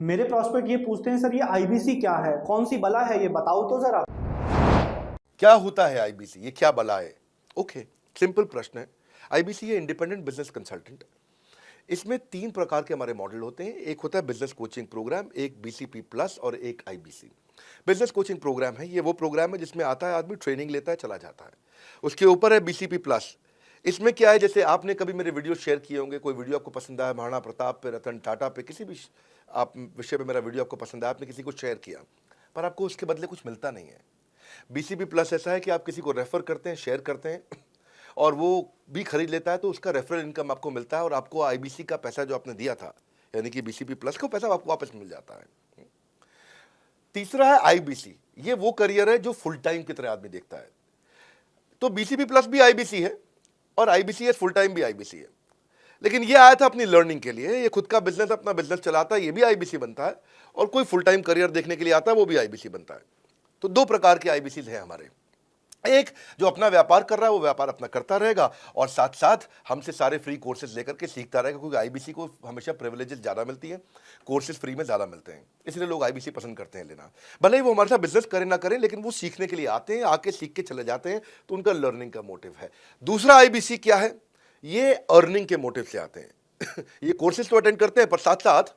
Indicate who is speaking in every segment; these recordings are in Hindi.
Speaker 1: मेरे प्रॉस्पेक्ट ये पूछते हैं, सर ये आईबीसी क्या है, कौन सी बला है, ये बताओ तो जरा।
Speaker 2: क्या होता है आईबीसी, ये क्या बला है? ओके, सिंपल प्रश्न है। आईबीसी है इंडिपेंडेंट बिजनेस कंसल्टेंट। इसमें तीन प्रकार के हमारे मॉडल होते हैं। एक होता है बिजनेस कोचिंग प्रोग्राम, एक बीसीपी प्लस और एक आईबीसी। बिजनेस कोचिंग प्रोग्राम है, ये वो प्रोग्राम है जिसमें आता है आदमी, ट्रेनिंग लेता है, चला जाता है। उसके ऊपर है बीसीपी प्लस। इसमें क्या है, जैसे आपने कभी मेरे वीडियो शेयर किए होंगे, कोई वीडियो आपको पसंद आया, महाराणा प्रताप पे, रतन टाटा पे, किसी भी आप विषय पे मेरा वीडियो आपको पसंद आया, आपने किसी को शेयर किया, पर आपको उसके बदले कुछ मिलता नहीं है। बीसीपी प्लस ऐसा है कि आप किसी को रेफर करते हैं, शेयर करते हैं, और वो भी खरीद लेता है, तो उसका रेफरल इनकम आपको मिलता है, और आपको आईबीसी का पैसा जो आपने दिया था, यानी कि बीसीपी प्लस का पैसा आपको वापस मिल जाता है। तीसरा है आईबीसी। ये वो करियर है जो फुल टाइम की तरह आदमी देखता है। तो बीसीपी प्लस भी आईबीसी है और आईबीसी है फुल टाइम भी आईबीसी है। लेकिन ये आया था अपनी लर्निंग के लिए, ये खुद का बिजनेस, अपना बिजनेस चलाता है, ये भी आईबीसी बनता है, और कोई फुल टाइम करियर देखने के लिए आता है, वो भी आईबीसी बनता है। तो दो प्रकार के आईबीसी हैं हमारे। एक जो अपना व्यापार कर रहा है वो व्यापार अपना करता रहेगा, और साथ साथ हमसे सारे फ्री कोर्सेज लेकर के सीखता रहेगा, क्योंकि आईबीसी को हमेशा प्रिविलेजेस ज़्यादा मिलती है, कोर्सेज फ्री में ज़्यादा मिलते हैं, इसलिए लोग आईबीसी पसंद करते हैं लेना। भले ही वो हमारे साथ बिजनेस करें ना करें, लेकिन वो सीखने के लिए आते हैं, आके सीख के चले जाते हैं, तो उनका लर्निंग का मोटिव है। दूसरा आईबीसी क्या है, ये अर्निंग के मोटिव से आते हैं। ये कोर्सेज तो अटेंड करते हैं, पर साथ साथ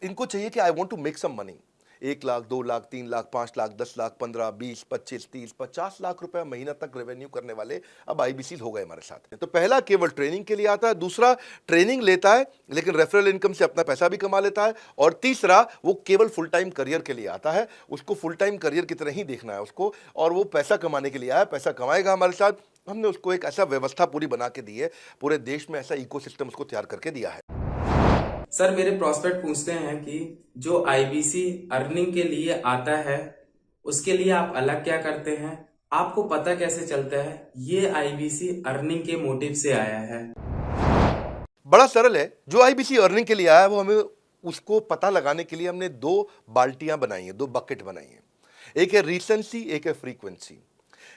Speaker 2: इनको चाहिए कि I want to make some money. 1 lakh, 2 lakh, 3 lakh, 5 lakh, 10 lakh, 15, 20, 25, 30, 50 lakh रुपए महीना तक रेवेन्यू करने वाले अब आईबीसी हो गए हमारे साथ। तो पहला केवल ट्रेनिंग के लिए आता है, दूसरा ट्रेनिंग लेता है लेकिन रेफरल इनकम से अपना पैसा भी कमा लेता है, और तीसरा वो केवल फुल टाइम करियर के लिए आता है। उसको फुल टाइम करियर की तरह ही देखना है उसको, और वो पैसा कमाने के लिए आया, पैसा कमाएगा हमारे साथ। हमने उसको एक ऐसा व्यवस्था पूरी बना के दी है, पूरे देश में ऐसा इकोसिस्टम उसको तैयार करके दिया है।
Speaker 3: सर मेरे प्रोस्पेक्ट पूछते हैं कि जो आईबीसी अर्निंग के लिए आता है उसके लिए आप अलग क्या करते हैं, आपको पता कैसे चलता है ये आईबीसी अर्निंग के मोटिव से आया है?
Speaker 2: बड़ा सरल है। जो आईबीसी अर्निंग के लिए आया है, वो हमें उसको पता लगाने के लिए हमने दो बाल्टियां बनाई हैं, दो बकेट बनाई हैं। एक है रीसेंसी, एक है फ्रीक्वेंसी।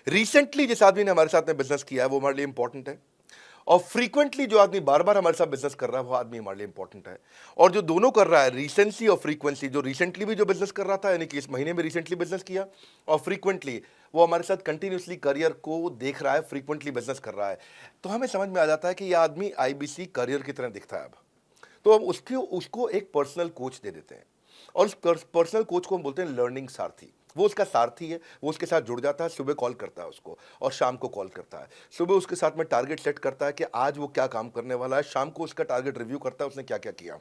Speaker 2: रिसेंटली जिस आदमी ने हमारे साथ में बिजनेस किया है वो हमारे लिए इंपॉर्टेंट है, और फ्रीक्वेंटली जो आदमी बार बार हमारे साथ बिजनेस कर रहा है वो आदमी हमारे लिए इंपॉर्टेंट है। और जो दोनों कर रहा है, रिसेंसी और फ्रीक्वेंसी, जो रिसेंटली भी जो बिजनेस कर रहा था, यानी कि इस महीने में रिसेंटली बिजनेस किया, और फ्रीक्वेंटली वो हमारे साथ कंटिन्यूसली करियर को देख रहा है, फ्रीक्वेंटली बिजनेस कर रहा है, तो हमें समझ में आ जाता है कि यह आदमी आईबीसी करियर की तरह दिखता है अब। तो हम उसको एक पर्सनल कोच दे देते हैं, और उस पर्सनल कोच को हम बोलते हैं लर्निंग सारथी। वो उसका सारथी है, वो उसके साथ जुड़ जाता है, सुबह कॉल करता है उसको और शाम को कॉल करता है। सुबह उसके साथ में टारगेट सेट करता है कि आज वो क्या काम करने वाला है, शाम को उसका टारगेट रिव्यू करता है उसने क्या क्या किया।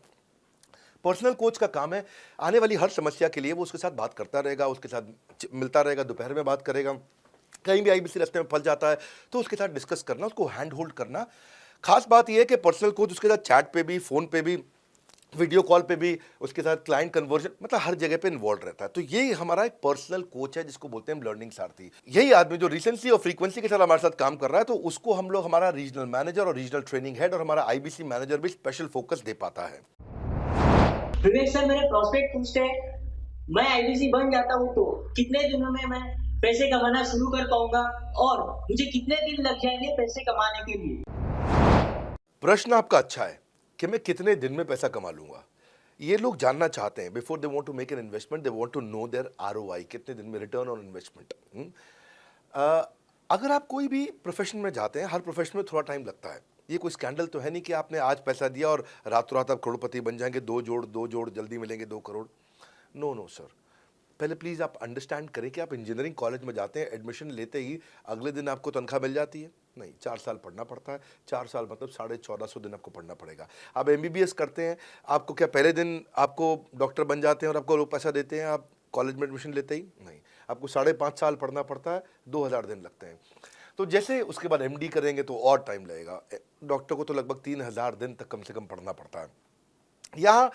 Speaker 2: पर्सनल कोच का काम है आने वाली हर समस्या के लिए वो उसके साथ बात करता रहेगा, उसके साथ मिलता रहेगा, दोपहर में बात करेगा, कहीं भी आईबीसी रास्ते में फंस जाता है तो उसके साथ डिस्कस करना, उसको हैंड होल्ड करना। खास बात यह है कि पर्सनल कोच उसके साथ चैट पे भी, फोन पे भी, वीडियो कॉल पे भी, उसके साथ क्लाइंट कन्वर्जन, मतलब हर जगह पे इन्वॉल्व रहता है। तो ये हमारा एक पर्सनल कोच है जिसको बोलते हैं हम लर्निंग सारथी। यही आदमी जो रिसेंसी और फ्रीक्वेंसी के साथ हमारे साथ काम कर रहा है, तो उसको हम लोग हमारा रीजनल मैनेजर और रीजनल ट्रेनिंग हेड और हमारा आईबीसी मैनेजर भी स्पेशल फोकस दे पाता है।
Speaker 4: विवेक सर, मेरे प्रोस्पेक्ट पूछते हैं, मैं आईबीसी बन जाता हूँ तो कितने दिनों में मैं पैसे कमाना शुरू कर पाऊंगा, और मुझे कितने दिन लग जाएंगे पैसे कमाने के लिए?
Speaker 2: प्रश्न आपका अच्छा है कि मैं कितने दिन में पैसा कमा लूंगा। ये लोग जानना चाहते हैं, before they want to make an investment, they want to know their ROI, कितने दिन में रिटर्न ऑन इन्वेस्टमेंट। अगर आप कोई भी प्रोफेशन में जाते हैं, हर प्रोफेशन में थोड़ा टाइम लगता है। ये कोई स्कैंडल तो है नहीं कि आपने आज पैसा दिया और रातों रात आप करोड़पति बन जाएंगे, दो जोड़ जल्दी मिलेंगे 2 करोड़। नो नो सर, पहले प्लीज़ आप अंडरस्टैंड करें कि आप इंजीनियरिंग कॉलेज में जाते हैं, एडमिशन लेते ही अगले दिन आपको तनख्वाह मिल जाती है? नहीं, 4 साल पढ़ना पड़ता है। 4 साल मतलब 1450 दिन आपको पढ़ना पड़ेगा। आप एमबीबीएस करते हैं, आपको क्या पहले दिन आपको डॉक्टर बन जाते हैं और आपको लोग पैसा देते हैं आप कॉलेज में एडमिशन लेते ही? नहीं, आपको 5.5 साल पढ़ना पड़ता है, 2000 दिन लगते हैं। तो जैसे उसके बाद एमडी करेंगे तो और टाइम लगेगा। डॉक्टर को तो लगभग 3000 दिन तक कम से कम पढ़ना पड़ता है। यहाँ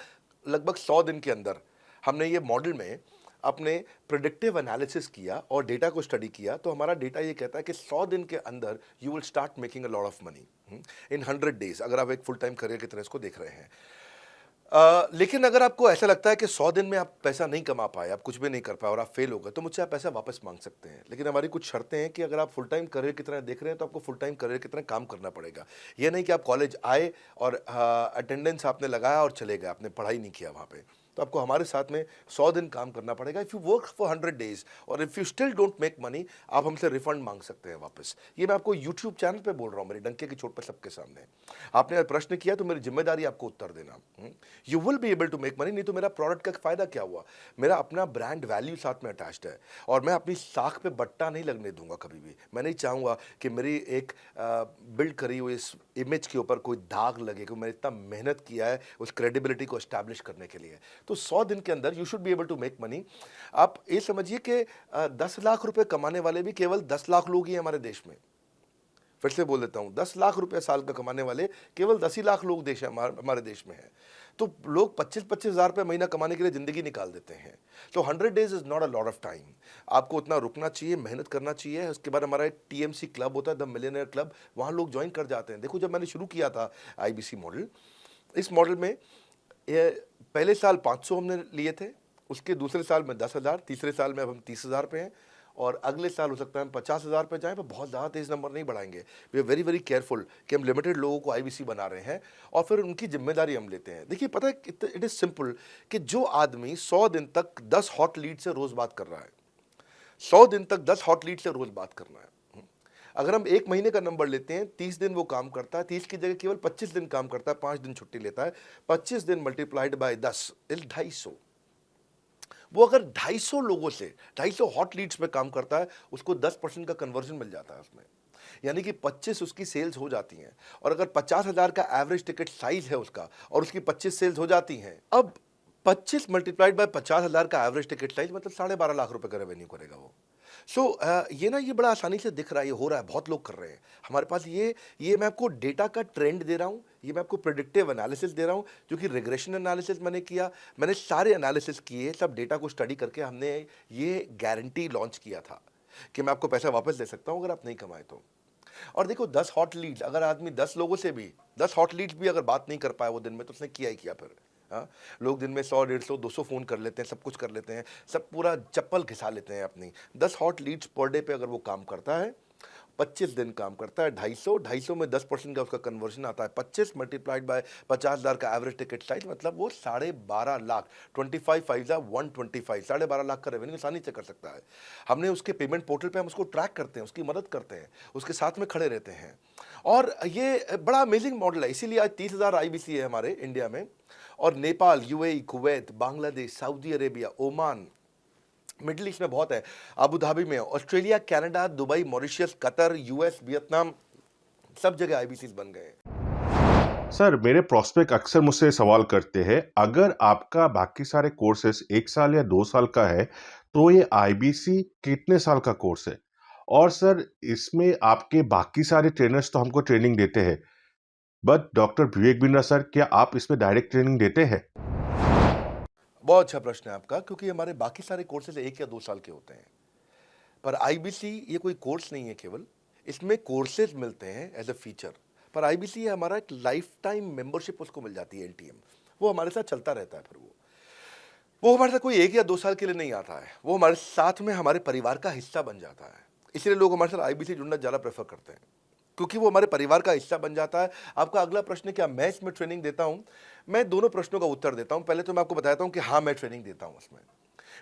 Speaker 2: लगभग 100 दिन के अंदर हमने ये मॉडल में अपने प्रिडिक्टिव एनालिसिस किया और डेटा को स्टडी किया, तो हमारा डेटा ये कहता है कि 100 दिन के अंदर you will start making a lot of money in 100 days, अगर आप एक फुल टाइम करियर की तरह इसको देख रहे हैं। लेकिन अगर आपको ऐसा लगता है कि 100 दिन में आप पैसा नहीं कमा पाए, आप कुछ भी नहीं कर पाए और आप फेल हो गए, तो मुझसे आप पैसा वापस मांग सकते हैं। लेकिन हमारी कुछ शर्तें हैं कि अगर आप फुल टाइम करियर की तरह देख रहे हैं तो आपको फुल टाइम करियर की तरह काम करना पड़ेगा। ये नहीं कि आप कॉलेज आए और अटेंडेंस आपने लगाया और चले गए, आपने पढ़ाई नहीं किया वहाँ पे। तो आपको हमारे साथ में 100 दिन काम करना पड़ेगा। If you work for 100 days और if you still don't make money, आप हमसे रिफंड मांग सकते हैं वापस। ये मैं आपको यूट्यूब चैनल पे बोल रहा हूँ, मेरे डंके की चोट पे सबके सामने। आपने प्रश्न किया तो मेरी जिम्मेदारी आपको उत्तर देना। You will be able to make money, नहीं तो मेरा प्रोडक्ट का फ़ायदा क्या हुआ? मेरा अपना ब्रांड वैल्यू साथ में अटैच्ड है और मैं अपनी साख पे बट्टा नहीं लगने दूंगा कभी भी। मैं नहीं चाहूँगा कि मेरी एक बिल्ड करी हुई इस इमेज के ऊपर कोई दाग लगे, क्योंकि मैंने इतना मेहनत किया है उस क्रेडिबिलिटी को एस्टैब्लिश करने के लिए। तो 100 दिन के अंदर you should be able to make money. आप ये समझिए कि 10 लाख रुपए कमाने वाले भी केवल 10 लाख लोग ही हैं हमारे देश में। फिर से बोल देता हूँ, 10 लाख रुपए साल का कमाने वाले केवल 10 ही लाख लोग देश हमारे देश में हैं। तो लोग 25-25 हज़ार रुपये महीना कमाने के लिए ज़िंदगी निकाल देते हैं। तो 100 days is not a lot of time. आपको उतना रुकना चाहिए, मेहनत करना चाहिए। उसके बाद हमारा एक TMC क्लब होता है, द मिलियनेयर क्लब, वहाँ लोग ज्वाइन कर जाते हैं। देखो, जब मैंने शुरू किया था IBC मॉडल, इस मॉडल में पहले साल 500 हमने लिए थे, उसके दूसरे साल में 10,000, तीसरे साल में अब हम 30,000 पे हैं और अगले साल हो सकता है हम 50,000 पे जाएं, पर बहुत ज़्यादा तेज़ नंबर नहीं बढ़ाएंगे। We are very very careful कि हम लिमिटेड लोगों को IBC बना रहे हैं और फिर उनकी जिम्मेदारी हम लेते हैं। देखिए, पता है, इट इज़ सिंपल कि जो आदमी 100 दिन तक 10 हॉट लीड से रोज़ बात कर रहा है, 100 दिन तक 10 हॉट लीड से रोज़ बात करना है। अगर हम 1 महीने का नंबर लेते हैं, 30 दिन वो काम करता है, 30 की जगह केवल 25 दिन काम करता है, 5 दिन छुट्टी लेता है, 25 दिन मल्टीप्लाइड बाय 10 इज 250। वो अगर 250 लोगों से 250 हॉट लीड्स पे काम करता है, उसको 10% का कन्वर्जन मिल जाता है उसमें, यानी कि 25 उसकी सेल्स हो जाती हैं। और अगर 50,000 का एवरेज टिकट साइज है उसका और उसकी 25 सेल्स हो जाती हैं, अब 25 मल्टीप्लाइड बाय 50,000 का एवरेज टिकट साइज मतलब 12.5 लाख रुपए का रेवेन्यू करेगा वो। ये बड़ा आसानी से दिख रहा है, ये हो रहा है, बहुत लोग कर रहे हैं हमारे पास। ये मैं आपको डेटा का ट्रेंड दे रहा हूँ, ये मैं आपको प्रेडिक्टिव एनालिसिस दे रहा हूँ, जो कि रिग्रेशन एनालिसिस मैंने किया। मैंने सारे एनालिसिस किए, सब डेटा को स्टडी करके हमने ये गारंटी लॉन्च किया था कि मैं आपको पैसा वापस दे सकता हूँ अगर आप नहीं कमाए तो। और देखो, 10 हॉट लीड्स, अगर आदमी 10 लोगों से भी 10 हॉट लीड्स भी अगर बात नहीं कर पाया वो दिन में, तो उसने किया ही किया फिर। हाँ, लोग दिन में 100, 150, 200 फ़ोन कर लेते हैं, सब कुछ कर लेते हैं, सब पूरा चप्पल घिसा लेते हैं अपनी। 10 हॉट लीड्स पर डे पे अगर वो काम करता है, 25 दिन काम करता है, 250 में 10% का उसका कन्वर्जन आता है, 25 मल्टीप्लाइड बाय 50,000 का एवरेज टिकट साइज, मतलब वो 12.5 लाख, 25 5 125, 12.5 लाख का रेवेन्यू आसानी से कर सकता है। हमने उसके पेमेंट पोर्टल पे हम उसको ट्रैक करते हैं, उसकी मदद करते हैं, उसके साथ में खड़े रहते हैं। और ये बड़ा अमेजिंग मॉडल है, इसीलिए आज 30,000 IBC है हमारे इंडिया में। और Nepal, UAE, Kuwait, Bangladesh, Saudi Arabia, Oman, middle east में बहुत है, अबू धाबी में, Australia, Canada, Dubai, Mauritius, Qatar, US, Vietnam, सब जगह IBCs बन गए हैं।
Speaker 5: सर, मेरे प्रोस्पेक्ट अक्सर मुझसे सवाल करते हैं, अगर आपका बाकी सारे कोर्सेस 1 साल या 2 साल का है, तो ये IBC कितने साल का कोर्स है? और सर, इसमें आपके बाकी सारे ट्रेनर्स तो हमको ट्रेनिंग देते हैं, but doctor Vivek Bindra sir, क्या आप इसमें डायरेक्ट ट्रेनिंग देते हैं?
Speaker 2: बहुत अच्छा प्रश्न है आपका, क्योंकि हमारे बाकी सारे कोर्सेज 1 या 2 साल के होते हैं, पर IBC ये कोई कोर्स नहीं है केवल, इसमें कोर्सेज मिलते हैं एज अ फीचर। पर IBC ये हमारा एक लाइफ टाइम मेंबरशिप उसको मिल जाती है, NTM, वो हमारे साथ चलता रहता है। फिर वो हमारे साथ कोई 1 या 2 साल के लिए नहीं आता है, वो हमारे साथ में हमारे परिवार का हिस्सा बन जाता है। इसलिए लोग हमारे साथ IBC जुड़ना ज़्यादा प्रेफर करते हैं, क्योंकि वो हमारे परिवार का हिस्सा बन जाता है। आपका अगला प्रश्न, क्या मैं इसमें ट्रेनिंग देता हूं? मैं दोनों प्रश्नों का उत्तर देता हूं। पहले तो मैं आपको बताता हूं कि हाँ, मैं ट्रेनिंग देता हूं। उसमें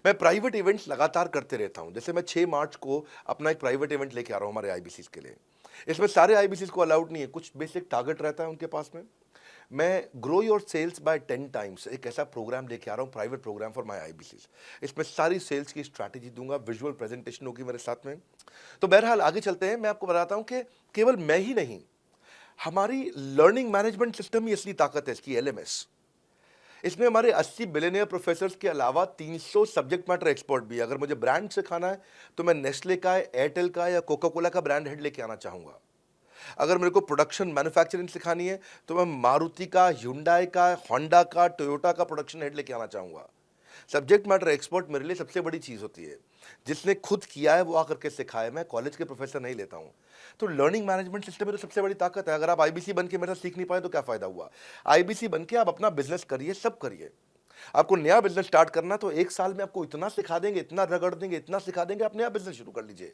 Speaker 2: मैं प्राइवेट इवेंट्स लगातार करते रहता हूं। जैसे मैं 6 मार्च को अपना एक प्राइवेट इवेंट लेके आ रहा हूं हमारे IBCs के लिए। इसमें सारे IBCs को अलाउड नहीं है, कुछ बेसिक टारगेट रहता है उनके पास में। मैं grow your sales by 10 times एक ऐसा प्रोग्राम लेके आ रहा हूँ, private programme for my IBCs। इसमें सारी सेल्स की स्ट्रैटेजी दूंगा, विजुअल प्रेजेंटेशन होगी मेरे साथ में। तो बहरहाल आगे चलते हैं, मैं आपको बताता हूँ कि केवल मैं ही नहीं, हमारी लर्निंग मैनेजमेंट सिस्टम ही असली ताकत है इसकी, LMS। इसमें हमारे 80 बिलियनियर प्रोफेसर्स के अलावा 300 सब्जेक्ट मैटर एक्सपर्ट भी। अगर मुझे ब्रांड सिखाना है तो मैं नेस्ले का, एयरटेल का या कोका कोला का ब्रांड हेड लेके आना चाहूँगा। अगर मेरे को प्रोडक्शन मैन्युफैक्चरिंग सिखानी है तो मैं मारुति का, ह्युंडई का, होंडा का, टोयोटा का प्रोडक्शन हेड लेके आना चाहूँगा। सब्जेक्ट मैटर एक्सपर्ट मेरे लिए सबसे बड़ी चीज़ होती है, जिसने खुद किया है वो आकर के सिखाए। मैं कॉलेज के प्रोफेसर नहीं लेता हूँ। तो लर्निंग मैनेजमेंट सिस्टम में तो सबसे बड़ी ताकत है। अगर आप IBC बन के मेरे साथ सीख नहीं पाए तो क्या फ़ायदा हुआ? IBC बन के आप अपना बिजनेस करिए, सब करिए। आपको नया बिजनेस स्टार्ट करना तो 1 साल में आपको इतना सिखा देंगे, इतना रगड़ देंगे, इतना सिखा देंगे, आप नया बिजनेस शुरू कर लीजिए।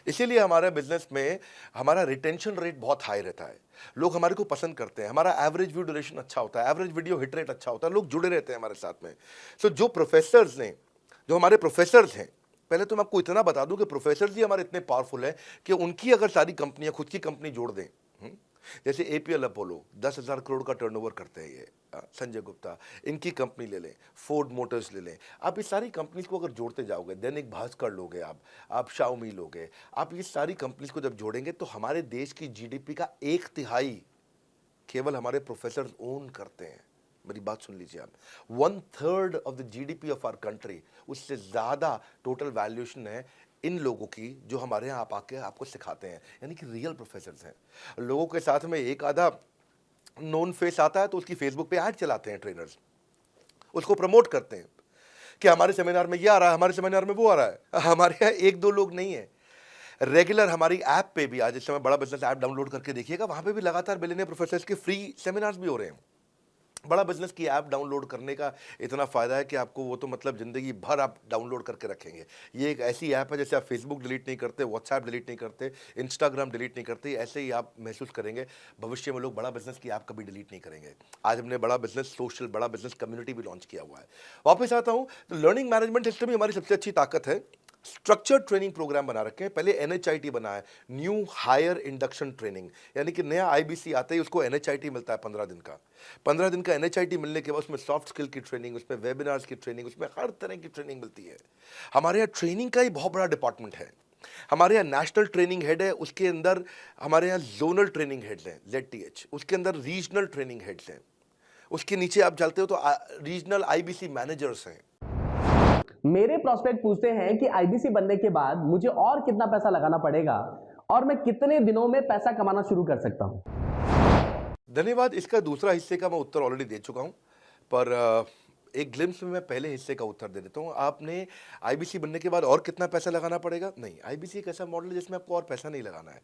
Speaker 2: इसीलिए हमारे बिजनेस में हमारा रिटेंशन रेट बहुत हाई रहता है। लोग हमारे को पसंद करते हैं, हमारा एवरेज व्यू ड्यूरेशन अच्छा होता है, एवरेज वीडियो हिट रेट अच्छा होता है, लोग जुड़े रहते हैं हमारे साथ में। सो जो हमारे प्रोफेसर्स हैं, पहले तो मैं आपको इतना बता दूं कि प्रोफेसर जी हमारे इतने पावरफुल हैं कि उनकी अगर सारी कंपनियां खुद की कंपनी जोड़ दें, जैसे एपीएल अपोलो 10,000 करोड़ का टर्नओवर करते हैं ये, संजय गुप्ता, इनकी कंपनी ले लें, फोर्ड मोटर्स ले लें, आप इस सारी कंपनीज को अगर जोड़ते जाओगे, दैनिक भास्कर लोगे, आप शाओमी लोगे, आप ये सारी कंपनीज को जब जोड़ेंगे तो हमारे देश की जीडीपी का 1/3 केवल हमारे प्रोफेसर ओन करते हैं। मेरी बात सुन लीजिए आप, 1/3 of the GDP of our country, उससे ज्यादा टोटल वैल्यूएशन है इन लोगों की जो हमारे यहाँ आप आके आपको सिखाते हैं, यानी कि रियल प्रोफेसर्स हैं। लोगों के साथ में एक आधा नोन फेस आता है तो उसकी फेसबुक पे ऐड चलाते हैं ट्रेनर्स, उसको प्रमोट करते हैं कि हमारे सेमिनार में ये आ रहा है, हमारे सेमिनार में वो आ रहा है। हमारे यहाँ एक दो लोग नहीं है, रेगुलर हमारी ऐप पे भी, आज इस समय बड़ा बिजनेस ऐप डाउनलोड करके देखिएगा, वहां पे भी लगातार बिलियनियर प्रोफेसर्स के फ्री सेमिनार्स भी हो रहे हैं। बड़ा बिजनेस की ऐप डाउनलोड करने का इतना फ़ायदा है कि आपको वो तो मतलब ज़िंदगी भर आप डाउनलोड करके रखेंगे। ये एक ऐसी ऐप है जैसे आप फेसबुक डिलीट नहीं करते, व्हाट्सएप डिलीट नहीं करते, इंस्टाग्राम डिलीट नहीं करते, ऐसे ही आप महसूस करेंगे भविष्य में लोग बड़ा बिजनेस की ऐप कभी डिलीट नहीं करेंगे। आज हमने बड़ा बिजनेस सोशल, बड़ा बिजनेस कम्युनिटी भी लॉन्च किया हुआ है। वापस आता हूँ तो लर्निंग मैनेजमेंट सिस्टम ही हमारी सबसे अच्छी ताकत है। स्ट्रक्चर्ड ट्रेनिंग प्रोग्राम बना रखे हैं, पहले एनएचआईटी बना है, न्यू हायर इंडक्शन ट्रेनिंग, यानी कि नया आईबीसी आते ही उसको एनएचआईटी मिलता है 15 दिन का एनएचआईटी मिलने के बाद उसमें सॉफ्ट स्किल की ट्रेनिंग, उसमें वेबिनार्स की ट्रेनिंग, उसमें हर तरह की ट्रेनिंग मिलती है। हमारे यहाँ ट्रेनिंग का ही बहुत बड़ा डिपार्टमेंट है। हमारे यहाँ नेशनल ट्रेनिंग हेड है, उसके अंदर हमारे यहाँ जोनल ट्रेनिंग हेड्स हैं ZTH, उसके अंदर रीजनल ट्रेनिंग हेड्स हैं, उसके नीचे आप चलते हो तो रीजनल आईबीसी मैनेजर्स हैं।
Speaker 6: मेरे प्रोस्पेक्ट पूछते हैं कि आईबीसी बनने के बाद मुझे और कितना पैसा लगाना पड़ेगा और मैं कितने दिनों में पैसा कमाना शुरू कर सकता हूं।
Speaker 2: धन्यवाद। इसका दूसरा हिस्से का मैं उत्तर ऑलरेडी दे चुका हूं, पर एक ग्लिम्स में मैं पहले हिस्से का उत्तर दे देता हूं। आपने आईबीसी बनने के बाद और कितना पैसा लगाना पड़ेगा? नहीं, आईबीसी एक ऐसा मॉडल है जिसमें आपको और पैसा नहीं लगाना है।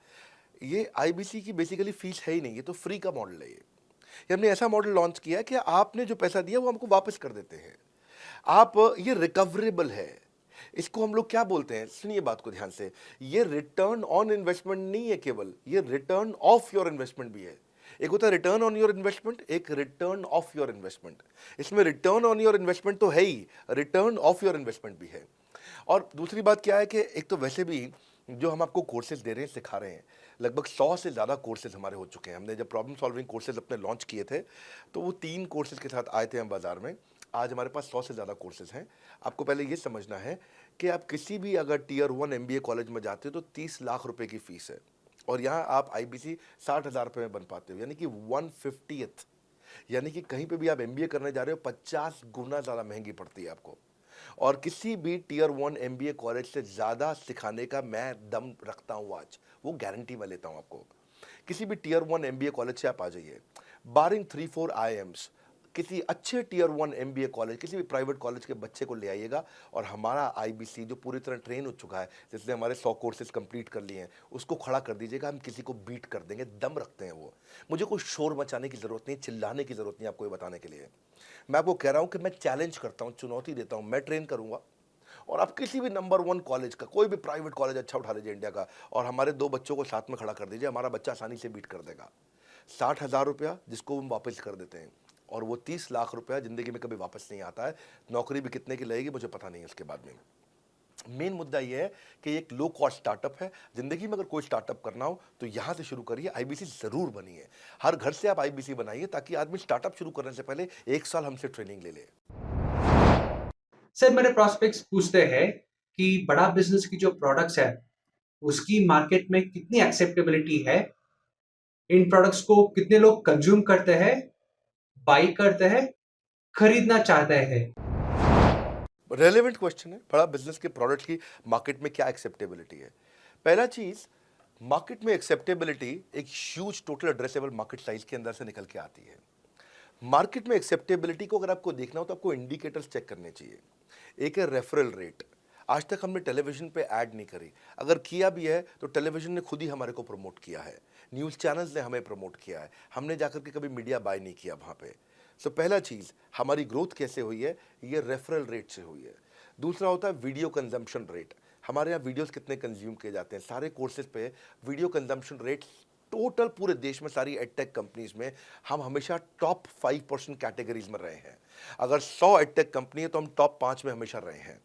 Speaker 2: ये आईबीसी की बेसिकली फीस है ही नहीं, ये तो फ्री का मॉडल है। ये हमने ऐसा मॉडल लॉन्च किया है कि आपने जो पैसा दिया वो हमको वापस कर देते हैं। आप, ये रिकवरेबल है। इसको हम लोग क्या बोलते हैं, सुनिए बात को ध्यान से, ये रिटर्न ऑन इन्वेस्टमेंट नहीं है केवल, ये रिटर्न ऑफ योर इन्वेस्टमेंट भी है। एक होता है रिटर्न ऑन योर इन्वेस्टमेंट, एक रिटर्न ऑफ योर इन्वेस्टमेंट। इसमें रिटर्न ऑन योर इन्वेस्टमेंट तो है ही, रिटर्न ऑफ योर इन्वेस्टमेंट भी है। और दूसरी बात क्या है कि एक तो वैसे भी जो हम आपको कोर्सेज दे रहे हैं, सिखा रहे हैं, लगभग 100 से ज़्यादा कोर्सेज हमारे हो चुके हैं। हमने जब प्रॉब्लम सॉल्विंग कोर्सेज अपने लॉन्च किए थे तो वो 3 कोर्सेज के साथ आए थे हम बाज़ार में। आज हमारे पास 100 से ज़्यादा कोर्सेज हैं। आपको पहले ये समझना है कि आप किसी भी अगर टियर 1 MBA कॉलेज में जाते हो तो 30 लाख रुपए की फ़ीस है, और यहाँ आप IBC 60,000 रुपये में बन पाते हो, यानी कि 1/50th, यानी कि कहीं पे भी आप MBA करने जा रहे हो 50 गुना ज़्यादा महंगी पड़ती है आपको। और किसी भी टियर 1 MBA कॉलेज से ज़्यादा सिखाने का मैं दम रखता हूँ आज, वो गारंटी मैं लेता हूँ आपको। किसी भी टियर 1 MBA कॉलेज से आप आ जाइए, बारिंग 3-4 IIMs, किसी अच्छे टियर 1 MBA कॉलेज, किसी भी प्राइवेट कॉलेज के बच्चे को ले आइएगा, और हमारा IBC जो पूरी तरह ट्रेन हो चुका है, जिसने हमारे 100 कोर्सेज कंप्लीट कर लिए हैं, उसको खड़ा कर दीजिएगा, हम किसी को बीट कर देंगे, दम रखते हैं वो। मुझे कोई शोर मचाने की ज़रूरत नहीं, चिल्लाने की ज़रूरत नहीं आपको ये बताने के लिए। मैं आपको कह रहा हूँ कि मैं चैलेंज करता हूँ, चुनौती देता हूँ, मैं ट्रेन करूँगा, और आप किसी भी नंबर 1 कॉलेज का, कोई भी प्राइवेट कॉलेज अच्छा उठा लीजिए इंडिया का, और हमारे 2 बच्चों को साथ में खड़ा कर दीजिए, हमारा बच्चा आसानी से बीट कर देगा। 60,000 रुपया जिसको हम वापस कर देते हैं, और वो 30 लाख रुपया ज़िंदगी में कभी वापस नहीं आता है। नौकरी भी कितने की लगेगी मुझे पता नहीं है उसके बाद में। मेन मुद्दा ये है कि ये एक लो कॉस्ट स्टार्टअप है। ज़िंदगी में अगर कोई स्टार्टअप करना हो तो यहाँ से शुरू करिए, IBC ज़रूर बनिए। हर घर से आप IBC बनाइए ताकि आदमी स्टार्टअप शुरू करने से पहले 1 साल हमसे ट्रेनिंग ले ले।
Speaker 7: सर, मेरे प्रॉस्पेक्ट्स पूछते हैं कि बड़ा बिजनेस की जो प्रोडक्ट्स है उसकी मार्केट में कितनी एक्सेप्टेबिलिटी है, इन प्रोडक्ट्स को कितने लोग कंज्यूम करते हैं, बाई करते हैं, खरीदना चाहते हैं।
Speaker 2: रेलेवेंट क्वेश्चन है। बड़ा बिजनेस के प्रोडक्ट्स की मार्केट में क्या एक्सेप्टेबिलिटी है? पहला चीज, मार्केट में एक्सेप्टेबिलिटी एक huge total addressable market size के अंदर से निकल के आती है। मार्केट में एक्सेप्टेबिलिटी को अगर आपको देखना हो तो आपको इंडिकेटर्स चेक करने चाहिए। एक है रेफरल रेट। आज तक हमने टेलीविजन पे ऐड नहीं करी, अगर किया भी है तो टेलीविजन ने खुद ही हमारे को प्रमोट किया है, न्यूज़ चैनल्स ने हमें प्रमोट किया है, हमने जाकर के कभी मीडिया बाय नहीं किया वहाँ पे। सो पहला चीज़, हमारी ग्रोथ कैसे हुई है, ये रेफरल रेट से हुई है। दूसरा होता है वीडियो कंजम्पशन रेट। हमारे यहाँ वीडियोस कितने कंज्यूम किए जाते हैं, सारे कोर्सेज पे वीडियो कंजम्पशन रेट टोटल पूरे देश में सारी एडटेक कंपनीज में हम हमेशा टॉप 5% कैटेगरीज में रहे हैं। अगर 100 एडटेक कंपनी है तो हम टॉप 5 में हमेशा रहे हैं।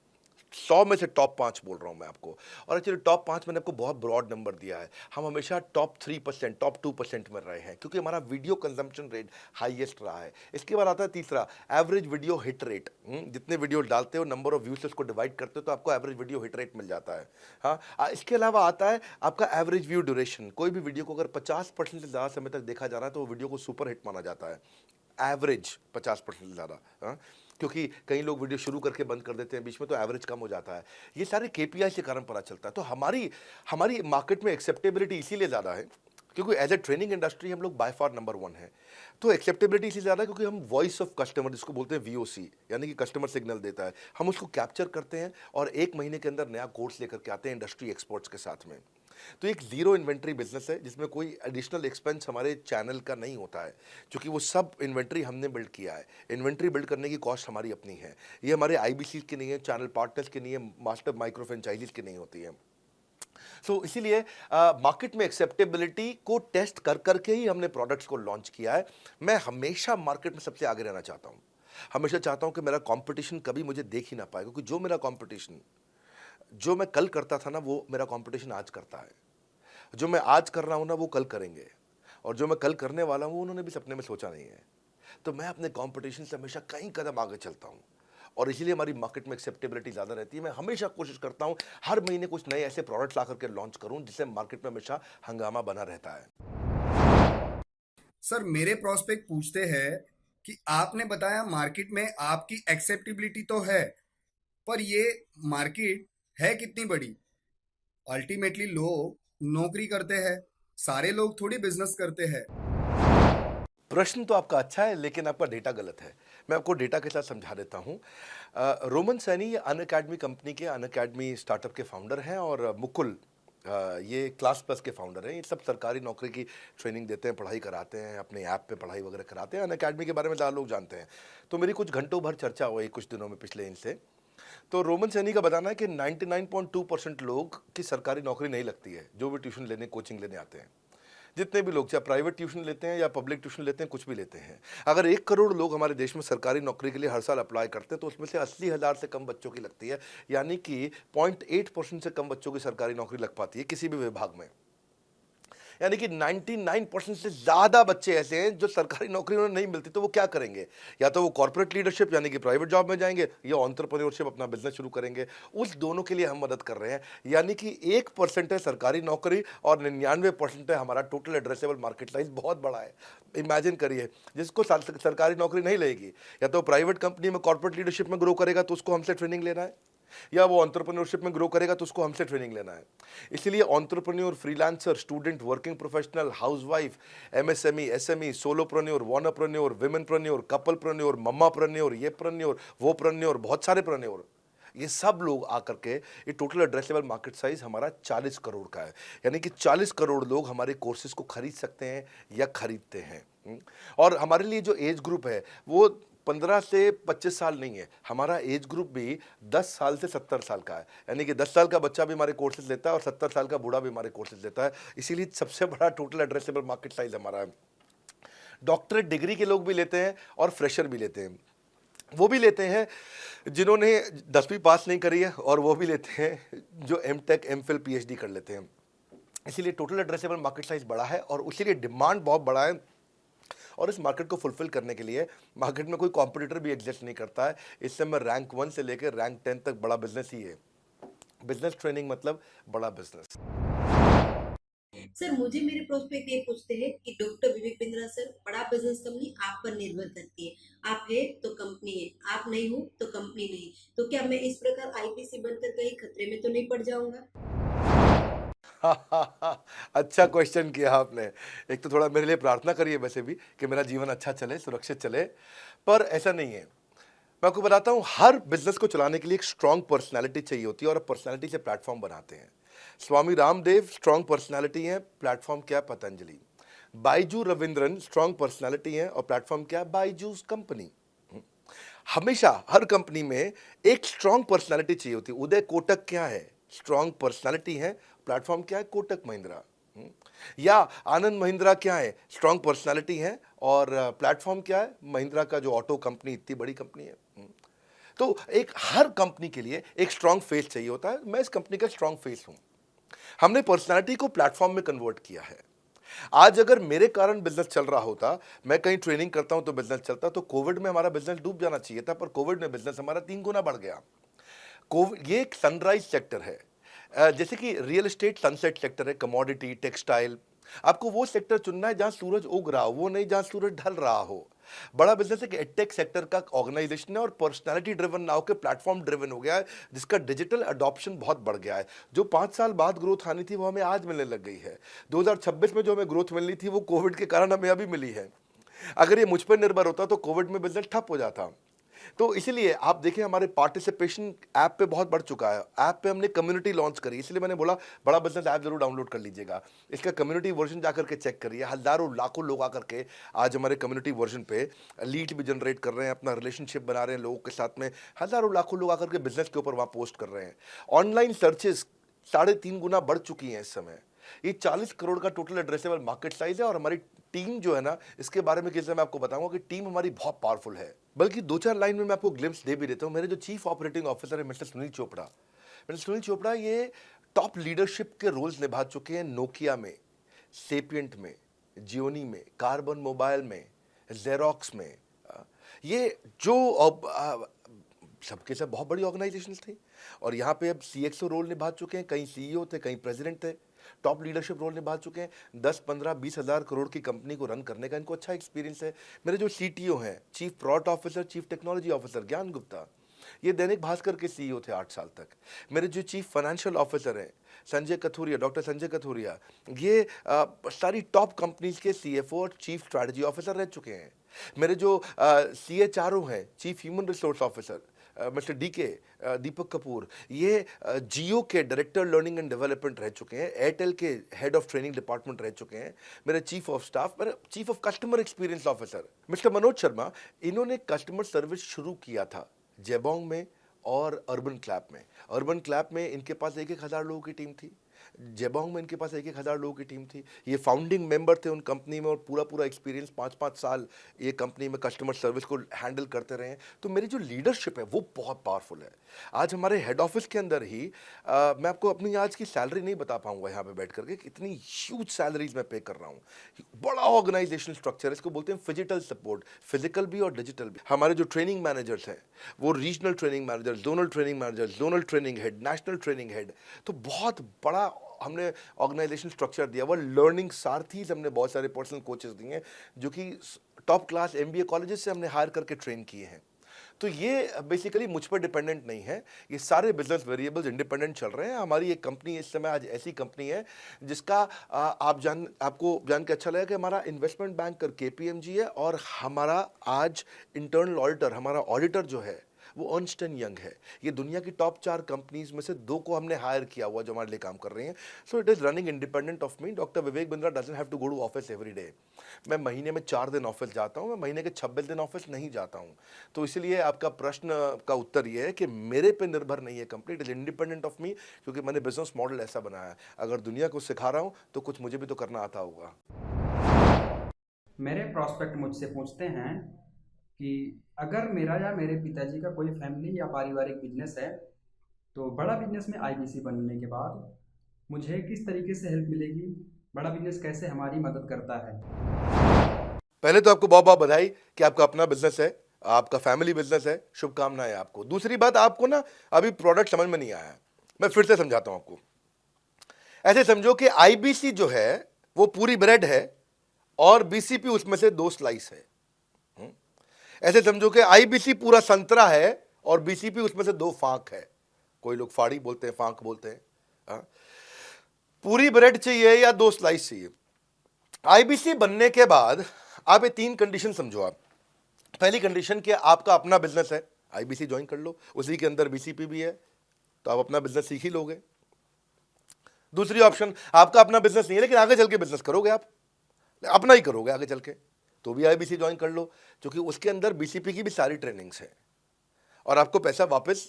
Speaker 2: 100 में से टॉप 5 बोल रहा हूं मैं आपको। और एक्चुअली टॉप 5 मैंने आपको बहुत ब्रॉड नंबर दिया है। हम हमेशा टॉप 3%, टॉप 2% में रहे हैं क्योंकि हमारा वीडियो कंजम्पशन रेट हाईएस्ट रहा है। इसके बाद आता है तीसरा, एवरेज वीडियो हिट रेट। जितने वीडियो डालते हो, नंबर ऑफ व्यूज से उसको डिवाइड करते हो तो आपको एवरेज वीडियो हिट रेट मिल जाता है। हाँ, इसके अलावा आता है आपका एवरेज व्यू ड्यूरेशन। कोई भी वीडियो को अगर 50% से ज़्यादा समय तक देखा जा रहा है तो वो वीडियो को सुपर हिट माना जाता है। एवरेज 50% से ज़्यादा, क्योंकि कई लोग वीडियो शुरू करके बंद कर देते हैं बीच में, तो एवरेज कम हो जाता है। ये सारे केपीआई के कारण पता चलता है। तो हमारी मार्केट में एक्सेप्टेबिलिटी इसीलिए ज़्यादा है क्योंकि एज ए ट्रेनिंग इंडस्ट्री हम लोग बाय फार नंबर 1 है। तो एक्सेप्टेबिलिटी इसलिए ज़्यादा है क्योंकि हम वॉइस ऑफ कस्टमर, जिसको बोलते हैं वीओसी, यानी कि कस्टमर सिग्नल देता है, हम उसको कैप्चर करते हैं और 1 महीने के अंदर नया कोर्स लेकर के आते हैं इंडस्ट्री एक्सपर्ट्स के साथ में। तो एक जीरो इन्वेंट्री बिजनेस है जिसमें कोई एडिशनल एक्सपेंस हमारे चैनल का नहीं होता है, क्योंकि वो सब इन्वेंट्री हमने बिल्ड किया है। इन्वेंट्री बिल्ड करने की कॉस्ट हमारी अपनी है। ये हमारे आईबीसी की नहीं है, चैनल पार्टनर्स की नहीं है, मास्टर माइक्रो फ्रेंचाइजीज की नहीं होती है। सो इसीलिए मार्केट में एक्सेप्टेबिलिटी को टेस्ट कर करके ही हमने प्रोडक्ट्स को लॉन्च किया है। मैं हमेशा मार्केट में सबसे आगे रहना चाहता हूँ। हमेशा चाहता हूँ कि मेरा कंपटीशन कभी मुझे देख ही ना पाए, क्योंकि जो मेरा कंपटीशन, जो मैं कल करता था ना, वो मेरा कंपटीशन आज करता है। जो मैं आज कर रहा हूँ ना, वो कल करेंगे, और जो मैं कल करने वाला हूँ उन्होंने भी सपने में सोचा नहीं है। तो मैं अपने कंपटीशन से हमेशा कई कदम आगे चलता हूँ और इसीलिए हमारी मार्केट में एक्सेप्टेबिलिटी ज़्यादा रहती है। मैं हमेशा कोशिश करता हूँ हर महीने कुछ नए ऐसे प्रोडक्ट्स ला करके लॉन्च करूँ जिससे मार्केट में हमेशा हंगामा बना रहता है।
Speaker 8: सर, मेरे प्रोस्पेक्ट पूछते हैं कि आपने बताया मार्केट में आपकी एक्सेप्टेबिलिटी तो है, पर ये मार्केट है कितनी बड़ी? अल्टीमेटली लोग नौकरी करते हैं, सारे लोग थोड़ी बिजनेस करते हैं।
Speaker 2: प्रश्न तो आपका अच्छा है, लेकिन आपका डेटा गलत है। मैं आपको डेटा के साथ समझा देता हूँ। रोमन सैनी ये अनअकैडमी कंपनी के, अनअकैडमी स्टार्टअप के फाउंडर हैं, और मुकुल ये क्लास प्लस के फाउंडर हैं। ये सब सरकारी नौकरी की ट्रेनिंग देते हैं, पढ़ाई कराते हैं, अपने ऐप पे पढ़ाई वगैरह कराते हैं। अनअकैडमी के बारे में ज़्यादा लोग जानते हैं। तो मेरी कुछ घंटों भर चर्चा हुई कुछ दिनों में पिछले इनसे। तो रोमन सैनी का बताना है कि 99.2% लोग की सरकारी नौकरी नहीं लगती है, जो भी ट्यूशन लेने, कोचिंग लेने आते हैं। जितने भी लोग, चाहे प्राइवेट ट्यूशन लेते हैं या पब्लिक ट्यूशन लेते हैं, कुछ भी लेते हैं, अगर 1 करोड़ लोग हमारे देश में सरकारी नौकरी के लिए हर साल अप्लाई करते हैं तो उसमें से 80,000 से कम बच्चों की लगती है, यानी कि 0.8% से कम बच्चों की सरकारी नौकरी लग पाती है किसी भी विभाग में। यानी कि 99% से ज़्यादा बच्चे ऐसे हैं जो सरकारी नौकरी उन्हें नहीं मिलती, तो वो क्या करेंगे? या तो वो कॉर्पोरेट लीडरशिप यानी कि प्राइवेट जॉब में जाएंगे, या एंटरप्रेन्योरशिप, अपना बिजनेस शुरू करेंगे। उस दोनों के लिए हम मदद कर रहे हैं। यानी कि 1% है सरकारी नौकरी और 99% है हमारा टोटल एड्रेसेबल मार्केट साइज। बहुत बड़ा है। इमेजिन करिए, जिसको सरकारी नौकरी नहीं लगेगी, या तो प्राइवेट कंपनी में कॉर्पोरेट लीडरशिप में ग्रो करेगा तो उसको हमसे ट्रेनिंग लेना है, या वो एंटरप्रेन्योरशिप में ग्रो करेगा तो उसको हमसे ट्रेनिंग लेना है। इसलिए entrepreneur, freelancer, student, working professional, housewife, MSME, SME, solopreneur, wannapreneur, womenpreneur, couplepreneur, mummapreneur, ये प्रेन्योर, वो प्रेन्योर, बहुत सारे प्रेन्योर, ये सब लोग आकर के, ये टोटल एड्रेसेबल मार्केट साइज हमारा 40 करोड़ का है। यानी कि 40 करोड़ लोग हमारे कोर्सेज को खरीद सकते हैं या खरीदते हैं। और हमारे लिए जो एज ग्रुप है वो 15 से 25 साल नहीं है, हमारा एज ग्रुप भी 10 साल से 70 साल का है। यानी कि 10 साल का बच्चा भी हमारे कोर्सेज लेता है और 70 साल का बूढ़ा भी हमारे कोर्सेज लेता है। इसीलिए सबसे बड़ा टोटल एड्रेसेबल मार्केट साइज हमारा है। डॉक्टरेट डिग्री के लोग भी लेते हैं और फ्रेशर भी लेते हैं। वो भी लेते हैं जिन्होंने 10वीं पास नहीं करी है, और वो भी लेते हैं जो एमटेक, एमफिल, पीएचडी कर लेते हैं। इसीलिए टोटल एड्रेसेबल मार्केट साइज बड़ा है और इसीलिए डिमांड बहुत बड़ा है। और इस मार्केट को फुलफिल करने के लिए मार्केट में कोई कॉम्पिटिटर भी एग्जिस्ट नहीं करता है। इस समय रैंक 1 से लेकर रैंक 10 तक बड़ा बिजनेस ही है। बिजनेस ट्रेनिंग मतलब बड़ा बिजनेस।
Speaker 9: सर, मुझे मेरे प्रोस्पेक्ट ये पूछते हैं कि डॉक्टर विवेक बिंद्रा सर, बड़ा बिजनेस कंपनी आप पर निर्भर करती है। आप है तो कंपनी है, आप नहीं हो तो कंपनी नहीं। तो क्या मैं इस प्रकार आईपीसी बनकर कहीं खतरे में तो नहीं पड़ जाऊंगा?
Speaker 2: अच्छा क्वेश्चन किया आपने। एक तो थोड़ा मेरे लिए प्रार्थना करिए वैसे भी कि मेरा जीवन अच्छा चले, सुरक्षित चले, पर ऐसा नहीं है। मैं आपको बताता हूँ, हर बिजनेस को चलाने के लिए एक स्ट्रांग पर्सनालिटी चाहिए होती है और पर्सनालिटी से प्लेटफॉर्म बनाते हैं। स्वामी रामदेव स्ट्रांग पर्सनालिटी है, प्लेटफॉर्म क्या? पतंजलि। बाइजू रविंद्रन स्ट्रांग पर्सनालिटी है और प्लेटफॉर्म क्या? बाइजूस कंपनी। हमेशा हर कंपनी में एक स्ट्रांग पर्सनालिटी चाहिए होती है। उदय कोटक क्या है? स्ट्रॉन्ग पर्सनालिटी है, प्लेटफॉर्म क्या है, कोटक महिंद्रा। या आनंद महिंद्रा क्या है, स्ट्रॉन्ग पर्सनालिटी है, और प्लेटफॉर्म क्या है, महिंद्रा का जो ऑटो कंपनी इतनी बड़ी कंपनी है। तो एक हर कंपनी के लिए एक स्ट्रॉन्ग फेस चाहिए होता है। मैं इस कंपनी का स्ट्रॉन्ग फेस हूं। हमने पर्सनालिटी को प्लेटफॉर्म में कन्वर्ट किया है। आज अगर मेरे कारण बिजनेस चल रहा होता, मैं कहीं ट्रेनिंग करता हूं तो बिजनेस चलता, तो कोविड में हमारा बिजनेस डूब जाना चाहिए था, पर कोविड में बिजनेस हमारा 3 गुना बढ़ गया। ये एक सनराइज सेक्टर है, जैसे कि रियल एस्टेट सनसेट सेक्टर है, कमोडिटी, टेक्सटाइल। आपको वो सेक्टर चुनना है जहां सूरज उग रहा हो, वो नहीं जहां सूरज ढल रहा हो। बड़ा बिजनेस एक एडटेक सेक्टर का ऑर्गेनाइजेशन है और पर्सनालिटी ड्रिवन ना होकर प्लेटफॉर्म ड्रिवन हो गया है, जिसका डिजिटल अडॉप्शन बहुत बढ़ गया है। जो 5 साल बाद ग्रोथ आनी थी वो हमें आज मिलने लग गई है। 2026 में जो हमें ग्रोथ मिलनी थी वो कोविड के कारण हमें अभी मिली है। अगर ये मुझ पर निर्भर होता तो कोविड में बिजनेस ठप हो जाता। तो इसीलिए आप देखें हमारे पार्टिसिपेशन ऐप पे बहुत बढ़ चुका है। ऐप पे हमने कम्युनिटी लॉन्च करी, इसलिए मैंने बोला बड़ा बिजनेस ऐप जरूर डाउनलोड कर लीजिएगा। इसका कम्युनिटी वर्जन जाकर के चेक करिए। हजारों लाखों लोग आकर के आज हमारे कम्युनिटी वर्जन पे लीड भी जनरेट कर रहे हैं, अपना रिलेशनशिप बना रहे हैं लोगों के साथ में। हजारों लाखों लोग आकर के बिजनेस के ऊपर वहाँ पोस्ट कर रहे हैं। ऑनलाइन सर्चेस 3.5 गुना बढ़ चुकी हैं इस समय। ये 40 करोड़ का टोटल एड्रेसेबल मार्केट साइज है। और हमारी टीम जो है ना, इसके बारे में किसी मैं आपको बताऊंगा कि टीम हमारी बहुत पावरफुल है। बल्कि 2-4 लाइन में मैं आपको ग्लिम्स दे भी देता हूं। मेरे जो चीफ ऑपरेटिंग ऑफिसर है मिस्टर सुनील चोपड़ा, ये टॉप लीडरशिप के रोल्स निभा चुके हैं नोकिया में, सेपियंट में, जियोनी में, कार्बन मोबाइल में, जेरोक्स में। ये जो सबके सब बहुत बड़ी ऑर्गेनाइजेशन थी और यहाँ पे अब CXO रोल निभा चुके हैं। कहीं CEO थे, कहीं प्रेसिडेंट थे, टॉप लीडरशिप रोल निभा चुके हैं। 10, 15, 20 हज़ार करोड़ की कंपनी को रन करने का इनको अच्छा एक्सपीरियंस है। मेरे जो CTO हैं, chief product officer, chief technology officer ज्ञान गुप्ता, ये दैनिक भास्कर के CEO थे 8 साल तक। मेरे जो चीफ फाइनेंशियल ऑफिसर हैं संजय कथुरिया, डॉक्टर संजय कथुरिया, ये सारी टॉप कंपनीज के CFO और चीफ स्ट्रैटेजी ऑफिसर रह चुके हैं। मेरे जो CHRO हैं, chief human resource officer mister DK Deepak Kapoor, ये जियो के डायरेक्टर लर्निंग एंड डेवलपमेंट रह चुके हैं, एयरटेल के हेड ऑफ ट्रेनिंग डिपार्टमेंट रह चुके हैं। मेरे चीफ ऑफ स्टाफ, मेरे chief of customer experience officer mister Manoj Sharma, इन्होंने कस्टमर सर्विस शुरू किया था जेबोंग में और अर्बन क्लैप में। अर्बन क्लैप में इनके पास 1-1 हज़ार लोगों की टीम थी, जेबोंग में इनके पास 1-1 हज़ार लोगों की टीम थी। ये फाउंडिंग मेंबर थे उन कंपनी में और पूरा एक्सपीरियंस 5-5 साल ये कंपनी में कस्टमर सर्विस को हैंडल करते रहे हैं। तो मेरी जो लीडरशिप है वो बहुत पावरफुल है। आज हमारे हेड ऑफिस के अंदर ही मैं आपको अपनी आज की सैलरी नहीं बता पाऊंगा यहाँ पे बैठ करके, कितनी ह्यूज सैलरीज मैं पे कर रहा हूँ। बड़ा ऑर्गेनाइजेशनल स्ट्रक्चर, इसको बोलते हैं फिजिटल सपोर्ट, फिजिकल भी और डिजिटल भी। हमारे जो ट्रेनिंग मैनेजर्स हैं वो regional training manager, zonal training manager, zonal training head, national training head. तो बहुत बड़ा हमने ऑर्गेनाइजेशन स्ट्रक्चर दिया हुआ। लर्निंग सारथीज हमने बहुत सारे पर्सनल कोचेस दिए हैं जो कि टॉप क्लास MBA कॉलेजेस से हमने हायर करके ट्रेन किए हैं। तो ये बेसिकली मुझ पर डिपेंडेंट नहीं है, ये सारे बिजनेस वेरिएबल्स इंडिपेंडेंट चल रहे हैं। हमारी एक कंपनी इस समय आज ऐसी कंपनी है जिसका आपको जान के अच्छा लगेगा कि हमारा इन्वेस्टमेंट बैंकर KPMG है और हमारा आज इंटरनल ऑडिटर, हमारा ऑडिटर जो है वो अर्नस्ट एंड यंग है। ये दुनिया की टॉप 4 कंपनीज में से 2 को हमने हायर किया हुआ जो हमारे लिए काम कर रही हैं। So it is running independent of me. Doctor Vivek Bindra doesn't have to go to office every day. मैं महीने में 4 दिन ऑफिस जाता हूँ, मैं महीने के 26 दिन ऑफिस नहीं जाता हूँ। तो इसलिए आपका प्रश्न का उत्तर ये है कि मेरे पे निर्भर नहीं है company, it is independent of मी, क्योंकि मैंने बिजनेस मॉडल ऐसा बनाया है। अगर दुनिया को सिखा रहा हूँ तो कुछ मुझे भी तो करना आता होगा।
Speaker 10: मेरे प्रॉस्पेक्ट मुझसे पूछते हैं कि अगर मेरा या मेरे पिताजी का कोई फैमिली या पारिवारिक बिजनेस है तो बड़ा बिजनेस में IBC बनने के बाद मुझे किस तरीके से हेल्प मिलेगी, बड़ा बिजनेस कैसे हमारी मदद करता है।
Speaker 2: पहले तो आपको बहुत बहुत बधाई कि आपका अपना बिजनेस है, आपका फैमिली बिजनेस है, शुभकामनाएं आपको। दूसरी बात, आपको ना अभी प्रोडक्ट समझ में नहीं आया है, मैं फिर से समझाता हूं आपको। ऐसे समझो कि IBC जो है वो पूरी ब्रेड है और BCP उसमें से 2 स्लाइस है। ऐसे समझो कि IBC पूरा संतरा है और BCP उसमें से 2 फांक है। कोई लोग फाड़ी बोलते हैं, फांक बोलते हैं। पूरी ब्रेड चाहिए या 2 स्लाइस चाहिए। IBC बनने के बाद आप ये 3 कंडीशन समझो। आप पहली कंडीशन कि आपका अपना बिजनेस है, IBC ज्वाइन कर लो, उसी के अंदर BCP भी है तो आप अपना बिजनेस सीख ही लोगे। दूसरी ऑप्शन, आपका अपना बिजनेस नहीं है लेकिन आगे चल के बिजनेस करोगे, आप अपना ही करोगे आगे चल के, तो भी IBC ज्वाइन कर लो, क्योंकि उसके अंदर BCP की भी सारी ट्रेनिंग्स है और आपको पैसा वापस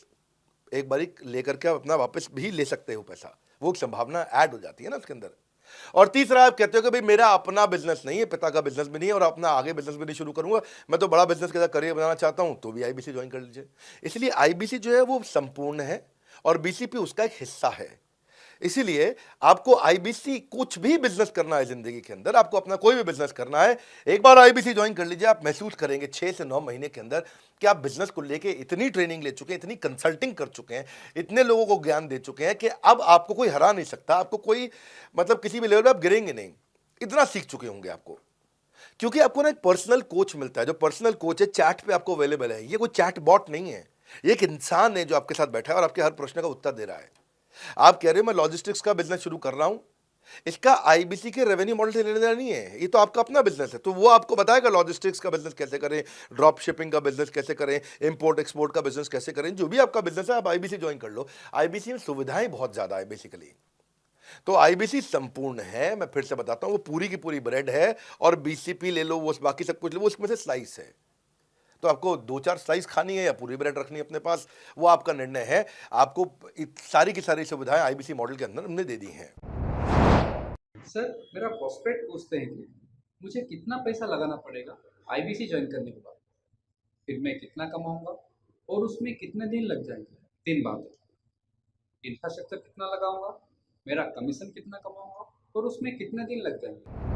Speaker 2: एक बारी लेकर के आप अपना वापस भी ले सकते हो पैसा, वो एक संभावना ऐड हो जाती है ना उसके अंदर। और तीसरा, आप कहते हो कि भाई मेरा अपना बिजनेस नहीं है, पिता का बिजनेस भी नहीं है और अपना आगे बिजनेस भी नहीं शुरू करूंगा, मैं तो बड़ा बिजनेस के साथ करियर बनाना चाहता हूं, तो भी आईबीसी ज्वाइन कर लीजिए। इसलिए आईबीसी जो है वो संपूर्ण है और बीसीपी उसका एक हिस्सा है। इसीलिए आपको आईबीसी, कुछ भी बिजनेस करना है जिंदगी के अंदर, आपको अपना कोई भी बिजनेस करना है, एक बार आईबीसी ज्वाइन कर लीजिए। आप महसूस करेंगे 6 से 9 महीने के अंदर कि आप बिजनेस को लेके इतनी ट्रेनिंग ले चुके हैं, इतनी कंसल्टिंग कर चुके हैं, इतने लोगों को ज्ञान दे चुके हैं कि अब आपको कोई हरा नहीं सकता, आपको कोई मतलब किसी भी लेवल पे आप गिरेंगे नहीं, इतना सीख चुके होंगे आपको। क्योंकि आपको ना एक पर्सनल कोच मिलता है, जो पर्सनल कोच है चैट पे आपको अवेलेबल है। ये कोई चैट बॉट नहीं है, ये एक इंसान है जो आपके साथ बैठा है और आपके हर प्रश्न का उत्तर दे रहा है। आप कह रहे हो मैं लॉजिस्टिक्स का बिजनेस शुरू कर रहा हूं, इसका आईबीसी के रेवेन्यू मॉडल से लेना देना नहीं है, ये तो आपका अपना बिजनेस है, तो वो आपको बताएगा लॉजिस्टिक्स का बिजनेस कैसे करें, ड्रॉप शिपिंग का बिजनेस कैसे करें, इंपोर्ट एक्सपोर्ट का बिजनेस कैसे करें, जो भी आपका बिजनेस है आप आईबीसी ज्वाइन कर लो। आईबीसी में सुविधाएं बहुत ज्यादा है बेसिकली, तो आईबीसी संपूर्ण है। मैं फिर से बताता हूं, वो पूरी की पूरी ब्रेड है और बीसीपी ले लो, वो बाकी सब कुछ ले लो, वो उसमें से स्लाइस है। तो आपको 2-4 स्लाइस खानी है या पूरी ब्रेड रखनी है अपने पास, वो आपका निर्णय है। आपको सारी की सारी सुविधाएं आईबीसी मॉडल के अंदर हमने दे दी हैं।
Speaker 10: सर मेरा प्रोस्पेक्ट पूछते हैं कि मुझे कितना पैसा लगाना पड़ेगा आईबीसी ज्वाइन करने के बाद, फिर मैं कितना कमाऊंगा और उसमें कितने दिन लग जाएंगे। 3 बातें, इंफ्रास्ट्रक्चर कितना लगाऊंगा, मेरा कमीशन कितना कमाऊंगा और उसमें कितने दिन लग जाएंगे।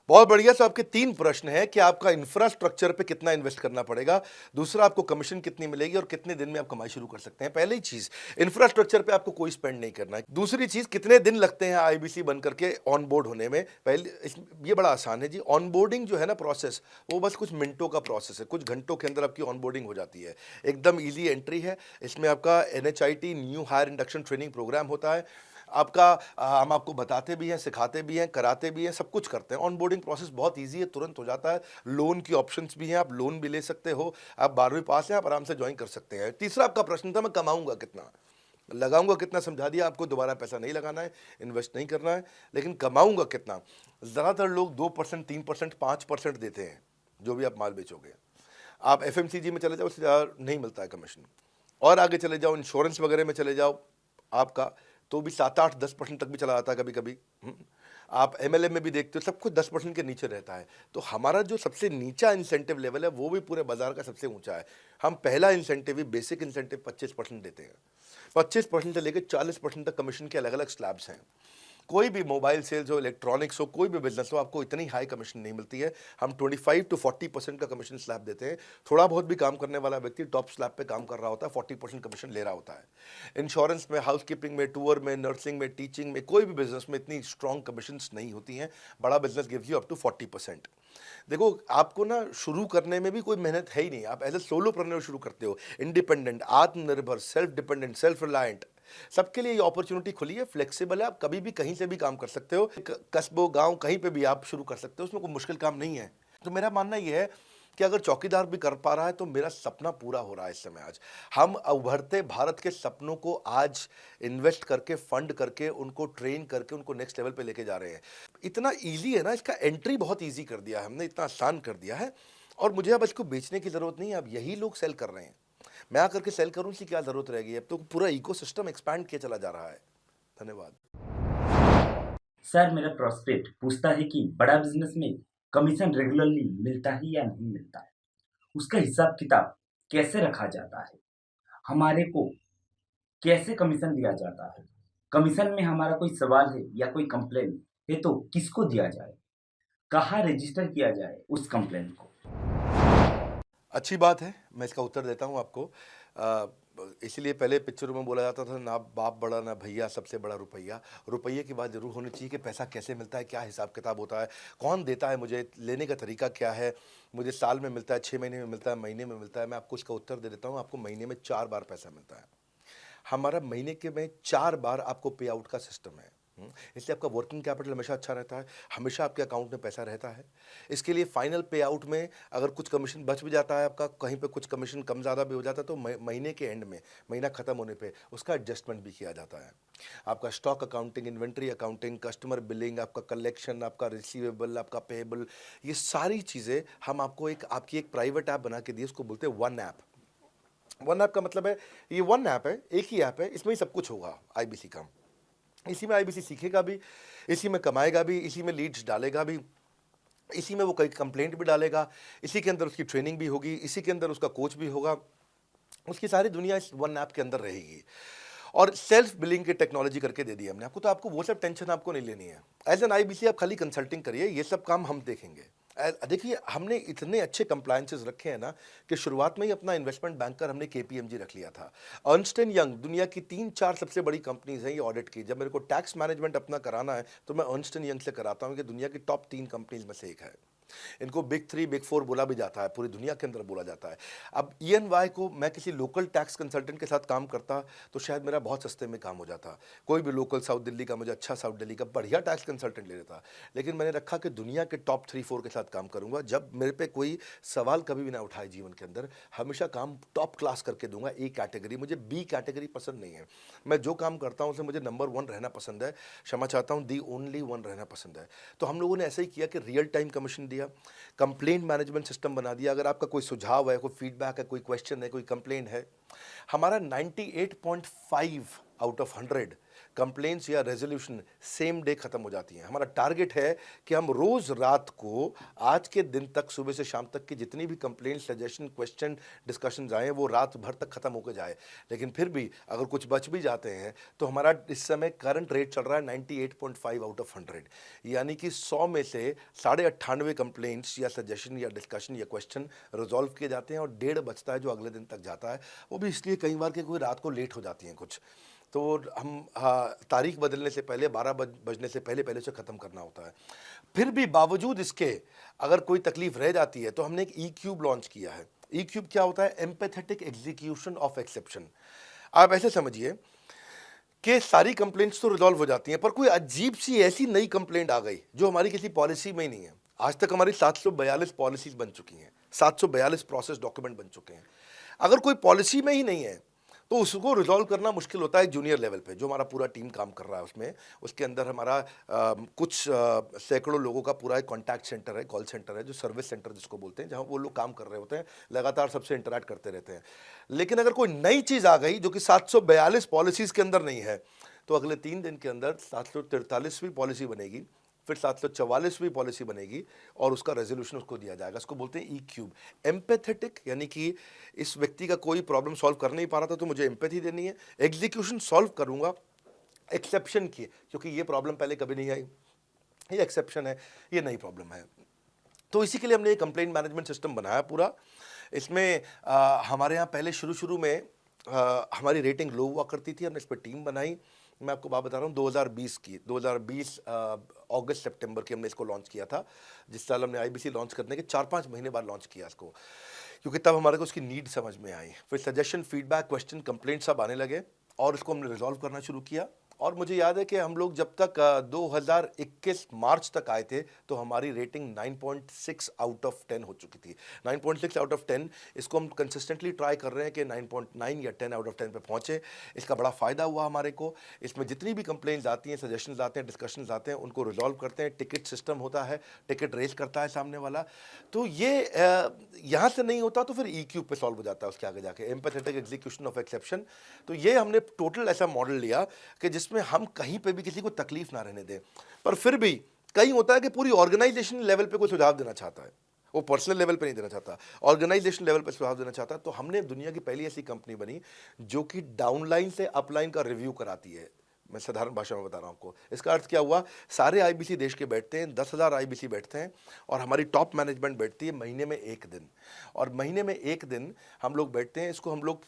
Speaker 2: बहुत बढ़िया। तो आपके 3 प्रश्न हैं कि आपका इंफ्रास्ट्रक्चर पे कितना इन्वेस्ट करना पड़ेगा, दूसरा आपको कमीशन कितनी मिलेगी और कितने दिन में आप कमाई शुरू कर सकते हैं। पहली चीज, इंफ्रास्ट्रक्चर पे आपको कोई स्पेंड नहीं करना है। दूसरी चीज, कितने दिन लगते हैं आईबीसी बन करके ऑन बोर्ड होने में। ये बड़ा आसान है जी, ऑन बोर्डिंग जो है ना प्रोसेस, वो बस कुछ मिनटों का प्रोसेस है, कुछ घंटों के अंदर आपकी ऑन बोर्डिंग हो जाती है। एकदम ईजी एंट्री है। इसमें आपका NHIT new hire induction training programme होता है। आपका हम आपको बताते भी हैं, सिखाते भी हैं, कराते भी हैं, सब कुछ करते हैं। ऑन बोर्डिंग प्रोसेस बहुत इजी है, तुरंत हो जाता है। लोन की ऑप्शंस भी हैं, आप लोन भी ले सकते हो। आप 12वीं पास हैं, आप आराम से ज्वाइन कर सकते हैं। तीसरा आपका प्रश्न था मैं कमाऊंगा कितना, लगाऊंगा कितना, समझा दिया आपको। दोबारा पैसा नहीं लगाना है, इन्वेस्ट नहीं करना है, लेकिन कमाऊंगा कितना। ज़्यादातर लोग 2%, 3%, 5% देते हैं जो भी आप माल बेचोगे। आप FMCG में चले जाओ, उससे ज़्यादा नहीं मिलता है कमीशन। और आगे चले जाओ, इंश्योरेंस वगैरह में चले जाओ आपका, तो भी 7-8-10% तक भी चला जाता है कभी कभी। आप MLM में भी देखते हो, सब कुछ 10% के नीचे रहता है। तो हमारा जो सबसे नीचा इंसेंटिव लेवल है वो भी पूरे बाजार का सबसे ऊंचा है। हम पहला इंसेंटिव भी, बेसिक इंसेंटिव 25% देते हैं। 25% से लेकर 40% तक कमीशन के अलग अलग स्लैब्स हैं। कोई भी मोबाइल सेल्स हो, इलेक्ट्रॉनिक्स हो, कोई भी बिजनेस हो, आपको इतनी हाई कमीशन नहीं मिलती है। हम 25 to 40% का कमीशन स्लैब देते हैं। थोड़ा बहुत भी काम करने वाला व्यक्ति टॉप स्लैब पे काम कर रहा होता है, 40% कमीशन ले रहा होता है। इंश्योरेंस में, हाउसकीपिंग में, टूर में, नर्सिंग में, टीचिंग में, कोई भी बिजनेस में इतनी स्ट्रॉन्ग कमीशन नहीं होती हैं। बड़ा business gives you up to 40%। देखो, आपको ना शुरू करने में भी कोई मेहनत है ही नहीं। आप एज ए सोलोप्रेन्योर शुरू करते हो, इंडिपेंडेंट, आत्मनिर्भर, सेल्फ डिपेंडेंट, सेल्फ रिलायंट, सबके लिए ये अपॉर्चुनिटी खुली है। फ्लेक्सिबल है, आप कभी भी कहीं से भी काम कर सकते हो। कस्बो, गांव, कहीं पे भी आप शुरू कर सकते हो, उसमें कोई मुश्किल काम नहीं है। तो मेरा मानना ये है कि अगर चौकीदार भी कर पा रहा है तो मेरा सपना पूरा हो रहा है इस समय। आज हम उभरते भारत के सपनों को आज इन्वेस्ट करके, फंड करके, उनको ट्रेन करके, उनको नेक्स्ट लेवल पे लेके जा रहे हैं। इतना इजी है ना, इसका एंट्री बहुत इजी कर दिया है हमने, इतना आसान कर दिया है। और मुझे अब इसको बेचने की जरूरत नहीं है, अब यही लोग सेल कर रहे हैं। मैं आकर के सेल करूं, इसकी क्या जरूरत रहेगी। अब तो पूरा इकोसिस्टम एक्सपैंड किया चला जा रहा है। धन्यवाद।
Speaker 11: सर मेरा प्रोस्पेक्ट पूछता है कि बड़ा बिजनेस में कमीशन रेगुलरली मिलता है या नहीं मिलता है, उसका हिसाब किताब कैसे रखा जाता है, हमारे को कैसे कमीशन दिया जाता है, कमीशन में हमारा कोई सवाल है या कोई कंप्लेन है तो किसको दिया जाए, कहाँ रजिस्टर किया जाए उस कंप्लेन को।
Speaker 2: अच्छी बात है, मैं इसका उत्तर देता हूं आपको। इसलिए पहले पिक्चरों में बोला जाता था, ना बाप बड़ा ना भैया, सबसे बड़ा रुपया। रुपये की बात जरूर होनी चाहिए कि पैसा कैसे मिलता है, क्या हिसाब किताब होता है, कौन देता है, मुझे लेने का तरीका क्या है, मुझे साल में मिलता है, 6 महीने में मिलता है, महीने में मिलता है। मैं आपको इसका उत्तर दे देता हूँ। आपको महीने में 4 बार पैसा मिलता है। हमारा महीने के में 4 बार आपको पे आउट का सिस्टम है। इसलिए आपका वर्किंग कैपिटल हमेशा अच्छा रहता है, हमेशा आपके अकाउंट में पैसा रहता है। इसके लिए फाइनल पे आउट में अगर कुछ कमीशन बच भी जाता है आपका, कहीं पे कुछ कमीशन कम ज़्यादा भी हो जाता है, तो महीने के एंड में, महीना ख़त्म होने पे उसका एडजस्टमेंट भी किया जाता है। आपका stock accounting, inventory accounting, customer billing, आपका कलेक्शन, आपका रिसीवेबल, आपका पेएबल, ये सारी चीज़ें हम आपको आपकी एक प्राइवेट ऐप बना के दी, उसको बोलते हैं वन ऐप। वन ऐप का मतलब है, ये वन ऐप है, एक ही ऐप है, इसमें ही सब कुछ होगा आईबीसी का। इसी में आईबीसी सीखेगा भी, इसी में कमाएगा भी, इसी में लीड्स डालेगा भी, इसी में वो कई कंप्लेंट भी डालेगा, इसी के अंदर उसकी ट्रेनिंग भी होगी, इसी के अंदर उसका कोच भी होगा, उसकी सारी दुनिया इस वन ऐप के अंदर रहेगी। और सेल्फ बिलिंग की टेक्नोलॉजी करके दे दी हमने आपको, तो आपको वो सब टेंशन आपको नहीं लेनी है। एज एन आईबीसी आप खाली कंसल्टिंग करिए, ये सब काम हम देखेंगे। देखिए हमने इतने अच्छे कंप्लायंसेस रखे हैं ना कि शुरुआत में ही अपना इन्वेस्टमेंट बैंकर हमने केपीएमजी रख लिया था। अर्नस्ट एंड यंग दुनिया की 3-4 सबसे बड़ी कंपनीज हैं ये ऑडिट की। जब मेरे को टैक्स मैनेजमेंट अपना कराना है तो मैं अर्नस्ट एंड यंग से कराता हूँ कि दुनिया की टॉप 3 कंपनीज में से एक है। इनको बिग 3 बिग 4 बोला भी जाता है, पूरी दुनिया के अंदर बोला जाता है। अब EY को मैं किसी लोकल टैक्स कंसल्टेंट के साथ काम करता तो शायद मेरा बहुत सस्ते में काम हो जाता। कोई भी लोकल साउथ दिल्ली का, मुझे अच्छा साउथ दिल्ली का बढ़िया टैक्स कंसल्टेंट ले लेता। लेकिन मैंने रखा कि दुनिया के टॉप 3-4 के साथ काम करूंगा। जब मेरे पे कोई सवाल कभी भी ना उठाए जीवन के अंदर, हमेशा काम टॉप क्लास करके दूंगा। ए कैटेगरी, मुझे बी कैटेगरी पसंद नहीं है। मैं जो काम करता हूँ उसमें मुझे नंबर 1 रहना पसंद है, क्षमा चाहता हूँ, दी ओनली 1 रहना पसंद है। तो हम लोगों ने ऐसे ही किया कि रियल टाइम कमीशन दिया, कंप्लेंट मैनेजमेंट सिस्टम बना दिया। अगर आपका कोई सुझाव है, कोई फीडबैक है, कोई क्वेश्चन है, कोई कंप्लेंट है, हमारा 98.5 आउट ऑफ 100 कंप्लेंट्स या रेजोल्यूशन सेम डे खत्म हो जाती हैं। हमारा टारगेट है कि हम रोज रात को आज के दिन तक, सुबह से शाम तक की जितनी भी कंप्लेंट, सजेशन, क्वेश्चन, डिस्कशंस आए वो रात भर तक खत्म होकर जाए। लेकिन फिर भी अगर कुछ बच भी जाते हैं तो हमारा इस समय करंट रेट चल रहा है 98.5 आउट ऑफ 100, यानी कि 100 में से 98.5 कंप्लेंट्स या सजेशन या डिस्कशन या क्वेश्चन रिजॉल्व किए जाते हैं और 1.5 बचता है जो अगले दिन तक जाता है। वो भी इसलिए कई बार कि कोई रात को लेट हो जाती हैं कुछ, तो हम तारीख बदलने से पहले 12 बजने से पहले पहले से ख़त्म करना होता है। फिर भी बावजूद इसके अगर कोई तकलीफ रह जाती है तो हमने एक E-क्यूब लॉन्च किया है। E-क्यूब क्या होता है? Empathetic execution of exception. आप ऐसे समझिए कि सारी कंप्लेंट्स तो रिजॉल्व हो जाती हैं, पर कोई अजीब सी ऐसी नई कंप्लेंट आ गई जो हमारी किसी पॉलिसी में ही नहीं है। आज तक हमारी 742 पॉलिसीज बन चुकी हैं, 742 प्रोसेस डॉक्यूमेंट बन चुके हैं। अगर कोई पॉलिसी में ही नहीं है तो उसको रिजॉल्व करना मुश्किल होता है जूनियर लेवल पे, जो हमारा पूरा टीम काम कर रहा है उसमें। उसके अंदर हमारा कुछ सैकड़ों लोगों का पूरा एक कॉन्टैक्ट सेंटर है, कॉल सेंटर है, जो सर्विस सेंटर जिसको बोलते हैं, जहाँ वो लोग काम कर रहे होते हैं, लगातार सबसे इंटरैक्ट करते रहते हैं। लेकिन अगर कोई नई चीज़ आ गई जो कि 742 पॉलिसीज़ के अंदर नहीं है, तो अगले 3 दिन के अंदर 743वीं पॉलिसी बनेगी, फिर 744वीं पॉलिसी बनेगी और उसका रेजोल्यूशन उसको दिया जाएगा। इसको बोलते हैं E-क्यूब। एम्पैथेटिक यानी कि इस व्यक्ति का कोई प्रॉब्लम सॉल्व कर नहीं पा रहा था तो मुझे एम्पैथी देनी है। एग्जीक्यूशन सॉल्व करूंगा एक्सेप्शन की, क्योंकि ये प्रॉब्लम पहले कभी नहीं आई, ये एक्सेप्शन है, ये नई प्रॉब्लम है। तो इसी के लिए हमने एक कंप्लेंट मैनेजमेंट सिस्टम बनाया पूरा। इसमें हमारे यहाँ पहले शुरू में हमारी रेटिंग लो हुआ करती थी, हमने इस पर टीम बनाई। मैं आपको बात बता रहा हूँ 2020 अगस्त सितंबर की हमने इसको लॉन्च किया था। जिस साल हमने आईबीसी लॉन्च करने के 4-5 महीने बाद लॉन्च किया इसको, क्योंकि तब हमारे को उसकी नीड समझ में आई। फिर सजेशन, फीडबैक, क्वेश्चन, कंप्लेंट सब आने लगे और इसको हमने रिजॉल्व करना शुरू किया। और मुझे याद है कि हम लोग जब तक 2021 मार्च तक आए थे तो हमारी रेटिंग 9.6 आउट ऑफ 10 हो चुकी थी। 9.6 आउट ऑफ 10, इसको हम कंसिस्टेंटली ट्राई कर रहे हैं कि 9.9 या 10 आउट ऑफ 10 पे पहुँचे। इसका बड़ा फ़ायदा हुआ हमारे को। इसमें जितनी भी कंप्लेंट्स आती हैं, सजेशंस आते हैं, डिस्कशंस आते हैं, उनको रिजॉल्व करते हैं। टिकट सिस्टम होता है, टिकट रेज करता है सामने वाला। तो ये यहाँ से नहीं होता तो फिर E-क्यूब पे सॉल्व हो जाता है उसके आगे जाके, एम्पैथेटिक एग्जीक्यूशन ऑफ एक्सेप्शन। तो ये हमने टोटल ऐसा मॉडल लिया कि जिसमें हम कहीं पे भी किसी को तकलीफ ना रहने दें। पर फिर भी कहीं होता है कि पूरी ऑर्गेनाइजेशन लेवल पे कोई सुझाव देना चाहता है, वो पर्सनल लेवल पे नहीं देना चाहता, ऑर्गेनाइजेशन लेवल पे सुझाव देना चाहता है। तो हमने दुनिया की पहली ऐसी कंपनी बनी जो कि डाउनलाइन से अपलाइन का रिव्यू कराती है। मैं साधारण भाषा में बता रहा हूँ आपको। इसका अर्थ क्या हुआ? सारे आईबीसी देश के बैठते हैं, 10,000 आईबीसी बैठते हैं और हमारी टॉप मैनेजमेंट बैठती है महीने में 1 दिन। और महीने में 1 दिन हम लोग बैठते हैं। इसको हम लोग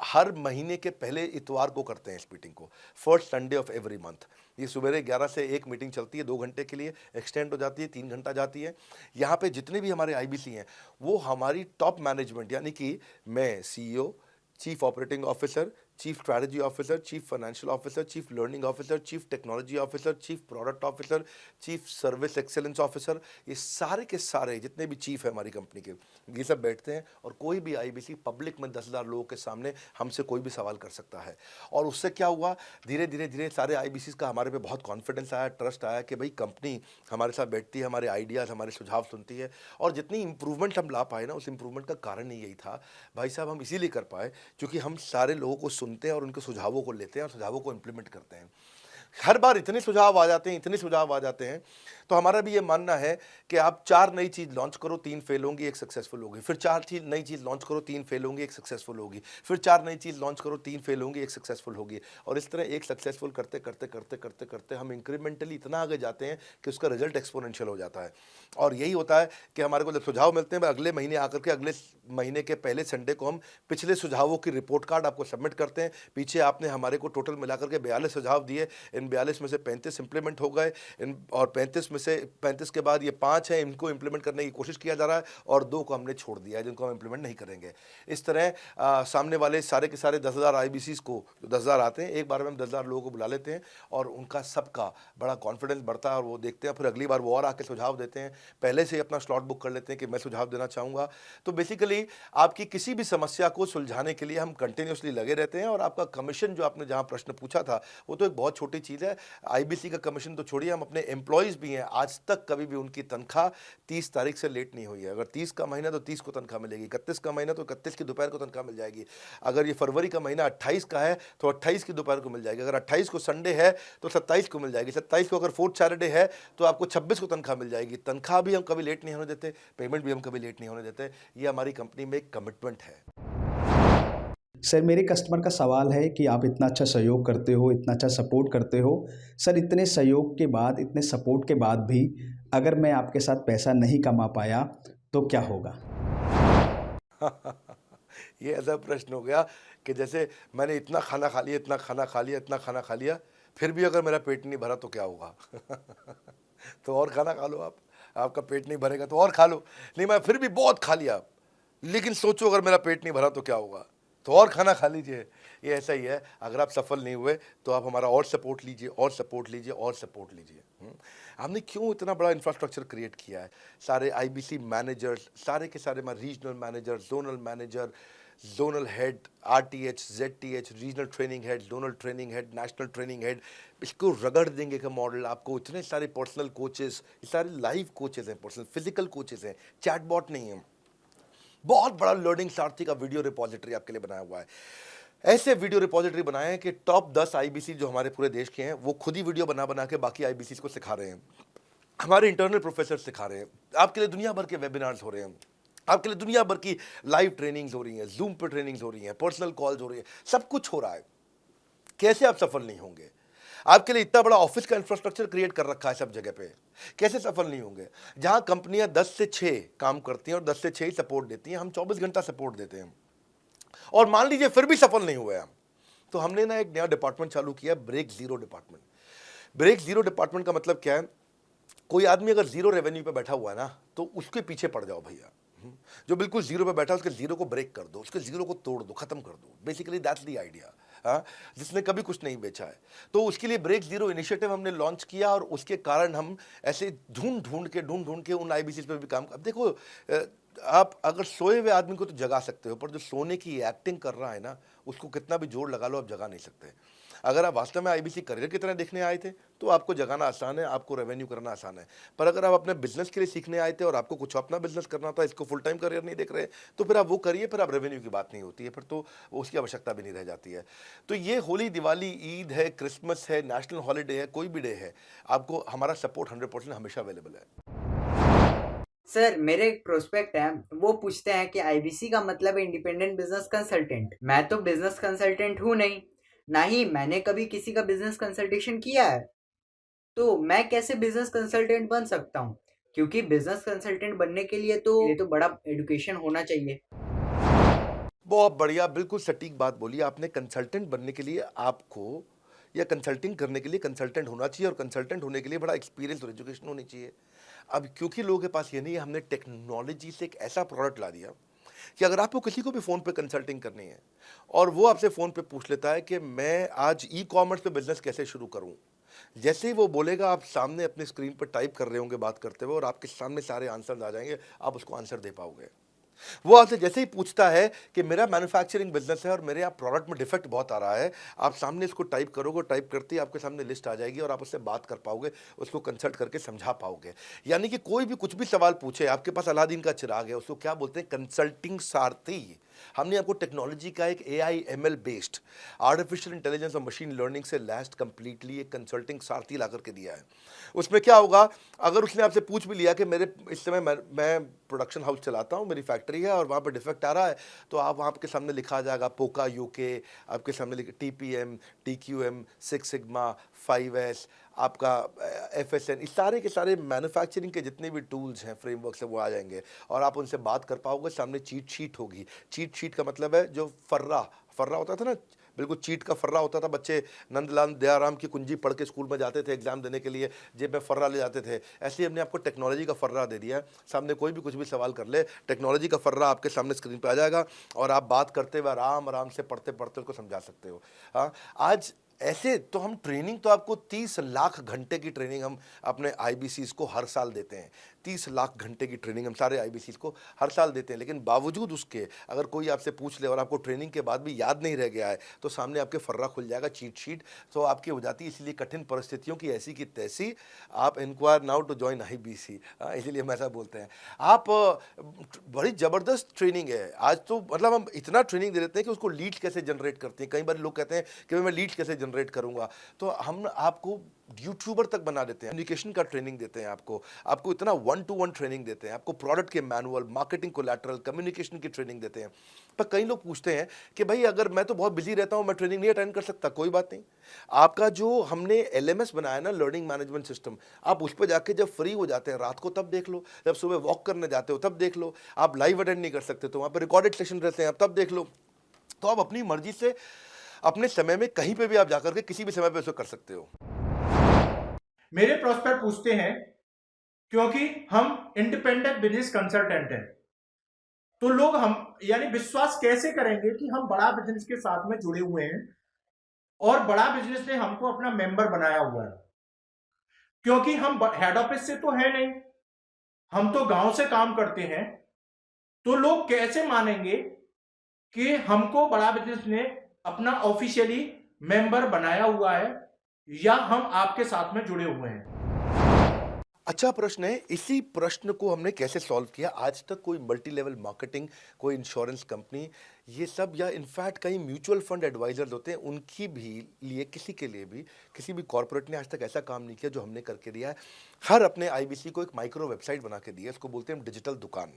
Speaker 2: हर महीने के पहले इतवार को करते हैं इस मीटिंग को, first Sunday off every month. ये सुबह 11 से 1 मीटिंग चलती है, 2 घंटे के लिए, एक्सटेंड हो जाती है, 3 घंटा जाती है। यहाँ पे जितने भी हमारे आईबीसी हैं वो हमारी टॉप मैनेजमेंट, यानी कि मैं CEO, chief operating officer, chief strategy officer, chief financial officer, chief learning officer, chief technology officer, chief product officer, chief service excellence officer, ये सारे के सारे जितने भी चीफ है हमारी कंपनी के, ये सब बैठते हैं और कोई भी आईबीसी पब्लिक में 10,000 लोगों के सामने हमसे कोई भी सवाल कर सकता है। और उससे क्या हुआ, धीरे धीरे धीरे सारे आईबीसी का हमारे पे बहुत कॉन्फिडेंस आया, ट्रस्ट आया कि भाई कंपनी हमारे साथ बैठती है, हमारे आइडियाज़, हमारे सुझाव सुनती है। और जितनी इंप्रूवमेंट हम ला पाए ना, उस इंप्रूवमेंट का कारण ही यही था भाई साहब, हम इसीलिए कर पाए क्योंकि हम सारे लोगों को सुनते हैं और उनके सुझावों को लेते हैं और सुझावों को इम्प्लीमेंट करते हैं। हर बार इतने सुझाव आ जाते हैं, इतने सुझाव आ जाते हैं, तो हमारा भी ये मानना है कि आप 4 नई चीज़ लॉन्च करो, 3 फेल होंगी, 1 सक्सेसफुल होगी, फिर 4 नई चीज़ लॉन्च करो, 3 फेल होंगी, 1 सक्सेसफुल होगी, फिर 4 नई चीज़ लॉन्च करो, 3 फेल होंगी, 1 सक्सेसफुल होगी। और इस तरह एक सक्सेसफुल करते करते करते करते करते हम इंक्रीमेंटली इतना आगे जाते हैं कि उसका रिजल्ट एक्सपोनेंशियल हो जाता है। और यही होता है कि हमारे को जब सुझाव मिलते हैं, अगले महीने आकर के अगले महीने के पहले संडे को हम पिछले सुझावों की रिपोर्ट कार्ड आपको सबमिट करते हैं। पीछे आपने हमारे को टोटल मिलाकर के 42 सुझाव दिए, इन 42 में से 35 इंप्लीमेंट हो गए, और 35 में से 35 के बाद ये 5 हैं, इनको इंप्लीमेंट करने की कोशिश किया जा रहा है और 2 को हमने छोड़ दिया है जिनको हम इंप्लीमेंट नहीं करेंगे। इस तरह सामने वाले सारे के सारे 10,000 आईबीसीज को, जो 10,000 आते हैं, एक बार में हम 10,000 लोगों को बुला लेते हैं और उनका सबका बड़ा कॉन्फिडेंस बढ़ता है और वो देखते हैं, फिर अगली बार वो और आके सुझाव देते हैं, पहले से ही अपना स्लॉट बुक कर लेते हैं कि मैं सुझाव देना चाहूँगा। तो बेसिकली आपकी किसी भी समस्या को सुलझाने के लिए हम कंटिन्यूसली लगे रहते हैं। और आपका कमीशन, जो आपने जहाँ प्रश्न पूछा था, वो तो एक बहुत छोटी चीज़ है। आईबीसी का कमीशन तो छोड़िए, हम अपने एम्प्लॉयज़ भी हैं, आज तक कभी भी उनकी तनख्वाह 30 तारीख से लेट नहीं हुई है। अगर 30 का महीना तो 30 को तनख्वाह मिलेगी, 31 का महीना तो 31 की दोपहर को तनख्वाह मिल जाएगी। अगर ये फरवरी का महीना 28 का है तो 28 की दोपहर को मिल जाएगी। अगर 28 को संडे है तो 27 को मिल जाएगी। 27 को अगर फोर्थ सैटरडे है तो आपको 26 को तनख्वाह मिल जाएगी। तनख्वाह भी हम कभी लेट नहीं होने देते, पेमेंट भी हम कभी लेट नहीं होने देते। ये हमारी कंपनी में एक कमिटमेंट है।
Speaker 1: सर, मेरे कस्टमर का सवाल है कि आप इतना अच्छा सहयोग करते हो, इतना अच्छा सपोर्ट करते हो, सर इतने सहयोग के बाद, इतने सपोर्ट के बाद भी अगर मैं आपके साथ पैसा नहीं कमा पाया तो क्या होगा?
Speaker 2: ये ऐसा प्रश्न हो गया कि जैसे मैंने इतना खाना खा लिया, इतना खाना खा लिया, इतना खाना खा लिया, फिर भी अगर मेरा पेट नहीं भरा तो क्या होगा? तो और खाना खा लो आप, आपका पेट नहीं भरेगा तो और खा लो। नहीं, मैं फिर भी बहुत खा लिया, लेकिन सोचो अगर मेरा पेट नहीं भरा तो क्या होगा? तो और खाना खा लीजिए। ये ऐसा ही है, अगर आप सफल नहीं हुए तो आप हमारा और सपोर्ट लीजिए, और सपोर्ट लीजिए, और सपोर्ट लीजिए। हमने क्यों इतना बड़ा इंफ्रास्ट्रक्चर क्रिएट किया है? सारे आईबीसी मैनेजर्स, सारे के सारे regional manager, zonal manager, zonal head, RTH, ZTH, regional training head, zonal training head, national training head, इसको रगड़ देंगे का मॉडल आपको। इतने सारे पर्सनल कोचेस, ये सारे लाइव कोचेस हैं, पर्सनल फिजिकल कोचेस हैं, चैटबॉट नहीं है। बहुत बड़ा लर्निंग सारथी का वीडियो रिपोजिटरी आपके लिए बनाया हुआ है। ऐसे वीडियो रिपोजिटरी बनाए हैं कि टॉप 10 आईबीसी जो हमारे पूरे देश के हैं, वो खुद ही वीडियो बना बना के बाकी आईबीसी को सिखा रहे हैं। हमारे इंटरनल प्रोफेसर सिखा रहे हैं। आपके लिए दुनिया भर के वेबिनार्स हो रहे हैं, आपके लिए दुनिया भर की लाइव ट्रेनिंग्स हो रही हैं, जूम पर ट्रेनिंग्स हो रही हैं, पर्सनल कॉल्स हो रही हैं, सब कुछ हो रहा है। कैसे आप सफल नहीं होंगे? आपके लिए इतना बड़ा ऑफिस का इंफ्रास्ट्रक्चर क्रिएट कर रखा है सब जगह पे, कैसे सफल नहीं होंगे? जहां कंपनियां 10 से 6 काम करती हैं और 10 से 6 ही सपोर्ट देती हैं, हम 24 घंटा सपोर्ट देते हैं। और मान लीजिए फिर भी सफल नहीं हुए हम, तो हमने ना एक नया डिपार्टमेंट चालू किया, break zero department. Break zero department का मतलब क्या है? कोई आदमी अगर जीरो रेवेन्यू पे बैठा हुआ है ना, तो उसके पीछे पड़ जाओ भैया। जो बिल्कुल जीरो पे बैठा है, उसके जीरो को ब्रेक कर दो, उसके जीरो को तोड़ दो, खत्म कर दो। Basically that's the idea. हाँ, जिसने कभी कुछ नहीं बेचा है, तो उसके लिए ब्रेक जीरो इनिशिएटिव हमने लॉन्च किया। और उसके कारण हम ऐसे ढूंढ ढूंढ के उन आईबीसी पे भी काम। अब देखो, आप अगर सोए हुए आदमी को तो जगा सकते हो, पर जो सोने की एक्टिंग कर रहा है ना, उसको कितना भी जोर लगा लो, आप जगा नहीं सकते। अगर आप वास्तव में आईबीसी करियर की तरह देखने आए थे तो आपको जगाना आसान है, आपको रेवेन्यू करना आसान है। पर अगर आप अपने बिजनेस के लिए सीखने आए थे और आपको कुछ अपना बिजनेस करना था, इसको फुल टाइम करियर नहीं देख रहे, तो फिर आप वो करिए, फिर आप रेवेन्यू की बात नहीं होती है, फिर तो उसकी आवश्यकता भी नहीं रह जाती है। तो ये होली, दिवाली, ईद है, क्रिसमस है, नेशनल हॉलीडे है, कोई भी डे है, आपको हमारा सपोर्ट 100% हमेशा अवेलेबल है।
Speaker 12: सर, मेरे एक प्रोस्पेक्ट है, वो पूछते हैं कि आईबीसी का मतलब है इंडिपेंडेंट बिजनेस कंसल्टेंट। मैं तो बिजनेस कंसल्टेंट हूँ नहीं, ना ही मैंने कभी किसी का बिजनेस कंसल्टेशन किया है, तो मैं कैसे बिजनेस कंसल्टेंट बन सकता हूँ? क्योंकि बिजनेस कंसल्टेंट बनने के लिए तो बड़ा एजुकेशन होना चाहिए।
Speaker 2: बहुत बढ़िया, बिल्कुल सटीक बात बोली आपने। कंसल्टेंट बनने के लिए आपको, या कंसल्टिंग करने के लिए कंसल्टेंट होना चाहिए, और कंसल्टेंट होने के लिए बड़ा एक्सपीरियंस और एजुकेशन होनी चाहिए। अब क्योंकि लोगों के पास ये नहीं है, हमने टेक्नोलॉजी से एक ऐसा प्रोडक्ट ला दिया कि अगर आपको किसी को भी फ़ोन पे कंसल्टिंग करनी है और वो आपसे फ़ोन पे पूछ लेता है कि मैं आज ई-कॉमर्स पे बिज़नेस कैसे शुरू करूँ? जैसे ही वो बोलेगा, आप सामने अपनी स्क्रीन पर टाइप कर रहे होंगे बात करते हुए और आपके सामने सारे आंसर्स आ जाएँगे, आप उसको आंसर दे पाओगे। वो आपसे जैसे ही पूछता है कि मेरा मैन्युफैक्चरिंग बिजनेस है और मेरे यहाँ प्रोडक्ट में डिफेक्ट बहुत आ रहा है, आप सामने इसको टाइप करोगे, टाइप करते ही आपके सामने लिस्ट आ जाएगी और आप उससे बात कर पाओगे, उसको कंसल्ट करके समझा पाओगे। यानी कि कोई भी कुछ भी सवाल पूछे, आपके पास अलादीन का चिराग है, उसको क्या बोलते हैं? कंसल्टिंग सारथी। हमने आपको टेक्नोलॉजी का एक AI ML based artificial intelligence और मशीन लर्निंग से लैस्ड कंप्लीटली एक कंसल्टिंग सारथी ला करके दिया है। उसमें क्या होगा, अगर उसने आपसे पूछ भी लिया कि मेरे इस समय मैं प्रोडक्शन हाउस चलाता हूँ, मेरी फैक्ट्री है और वहाँ पर डिफेक्ट आ रहा है, तो आप वहाँ आपके सामने लिखा आ जाएगा पोका यूके, आपके सामने TPM, TQM, six sigma, 5S, आपका FSN, इस सारे के सारे मैन्युफैक्चरिंग के जितने भी टूल्स हैं, फ्रेमवर्क्स हैं, वो आ जाएंगे और आप उनसे बात कर पाओगे। सामने चीट शीट होगी। चीट शीट का मतलब है जो फर्रा होता था ना, बिल्कुल चीट का फर्रा होता था। बच्चे नंदलाल दयाराम की कुंजी पढ़ के स्कूल में जाते थे एग्जाम देने के लिए, जेब में फर्रा ले जाते थे। ऐसे ही हमने आपको टेक्नोलॉजी का फर्रा दे दिया है। सामने कोई भी कुछ भी सवाल कर ले, टेक्नोलॉजी का फर्रा आपके सामने स्क्रीन पे आ जाएगा और आप बात करते हुए आराम आराम से पढ़ते पढ़ते उसको समझा सकते हो। हाँ, आज ऐसे तो हम ट्रेनिंग तो आपको 30 लाख घंटे की ट्रेनिंग हम अपने आईबीसीज को हर साल देते हैं। 30 लाख घंटे की ट्रेनिंग हम सारे आईबीसीज को हर साल देते हैं, लेकिन बावजूद उसके अगर कोई आपसे पूछ ले और आपको ट्रेनिंग के बाद भी याद नहीं रह गया है, तो सामने आपके फर्रा खुल जाएगा, चीट शीट तो आपकी हो जाती है। इसलिए कठिन परिस्थितियों की ऐसी की तैसी, आप enquire now to join IBC, इसीलिए हम ऐसा बोलते हैं। आप बड़ी ज़बरदस्त ट्रेनिंग है आज तो, मतलब हम इतना ट्रेनिंग दे देते हैं कि उसको लीड्स कैसे जनरेट करते हैं। कई बार लोग कहते हैं कि मैं लीड्स कैसे जनरेट करूंगा, तो हम आपको यूट्यूबर तक बना देते हैं। कम्युनिकेशन का ट्रेनिंग देते हैं आपको इतना 1-to-1 ट्रेनिंग देते हैं, आपको प्रोडक्ट के मैनुअल, मार्केटिंग कोलैटरल, कम्युनिकेशन की ट्रेनिंग देते हैं। पर कई लोग पूछते हैं कि भाई अगर मैं तो बहुत बिजी रहता हूं, मैं ट्रेनिंग नहीं अटेंड कर सकता। कोई बात नहीं, आपका जो हमने एलएमएस बनाया ना, लर्निंग मैनेजमेंट सिस्टम, आप उस पर जाके जब फ्री हो जाते हैं रात को तब देख लो, जब सुबह वॉक करने जाते हो तब देख लो। आप लाइव अटेंड नहीं कर सकते तो वहां पर रिकॉर्डेड सेशन रहते हैं, आप तब देख लो। तो आप अपनी मर्जी से अपने समय में कहीं पे भी आप जाकर के किसी भी समय पे उसको कर सकते हो।
Speaker 13: मेरे प्रोस्पेक्ट पूछते हैं, क्योंकि हम इंडिपेंडेंट बिजनेस कंसल्टेंट हैं, तो लोग हम यानी विश्वास कैसे करेंगे कि हम बड़ा बिजनेस के साथ में जुड़े हुए हैं और बड़ा बिजनेस ने हमको अपना मेंबर बनाया हुआ है। क्योंकि हम हेड ऑफिस से तो है नहीं, हम तो गांव से काम करते हैं, तो लोग कैसे मानेंगे कि हमको बड़ा बिजनेस ने अपना ऑफिशियली मेंबर बनाया हुआ है या हम आपके साथ में जुड़े हुए हैं।
Speaker 2: अच्छा प्रश्न है। इसी प्रश्न को हमने कैसे सॉल्व किया, आज तक कोई मल्टी लेवल मार्केटिंग, कोई इंश्योरेंस कंपनी, ये सब, या इनफैक्ट कई म्यूचुअल फंड एडवाइजर्स होते हैं, उनकी भी लिए किसी के लिए भी किसी भी कॉर्पोरेट ने आज तक ऐसा काम नहीं किया जो हमने करके दिया है। हर अपने आईबीसी को एक माइक्रो वेबसाइट बना के दिया है, इसको बोलते हैं डिजिटल दुकान।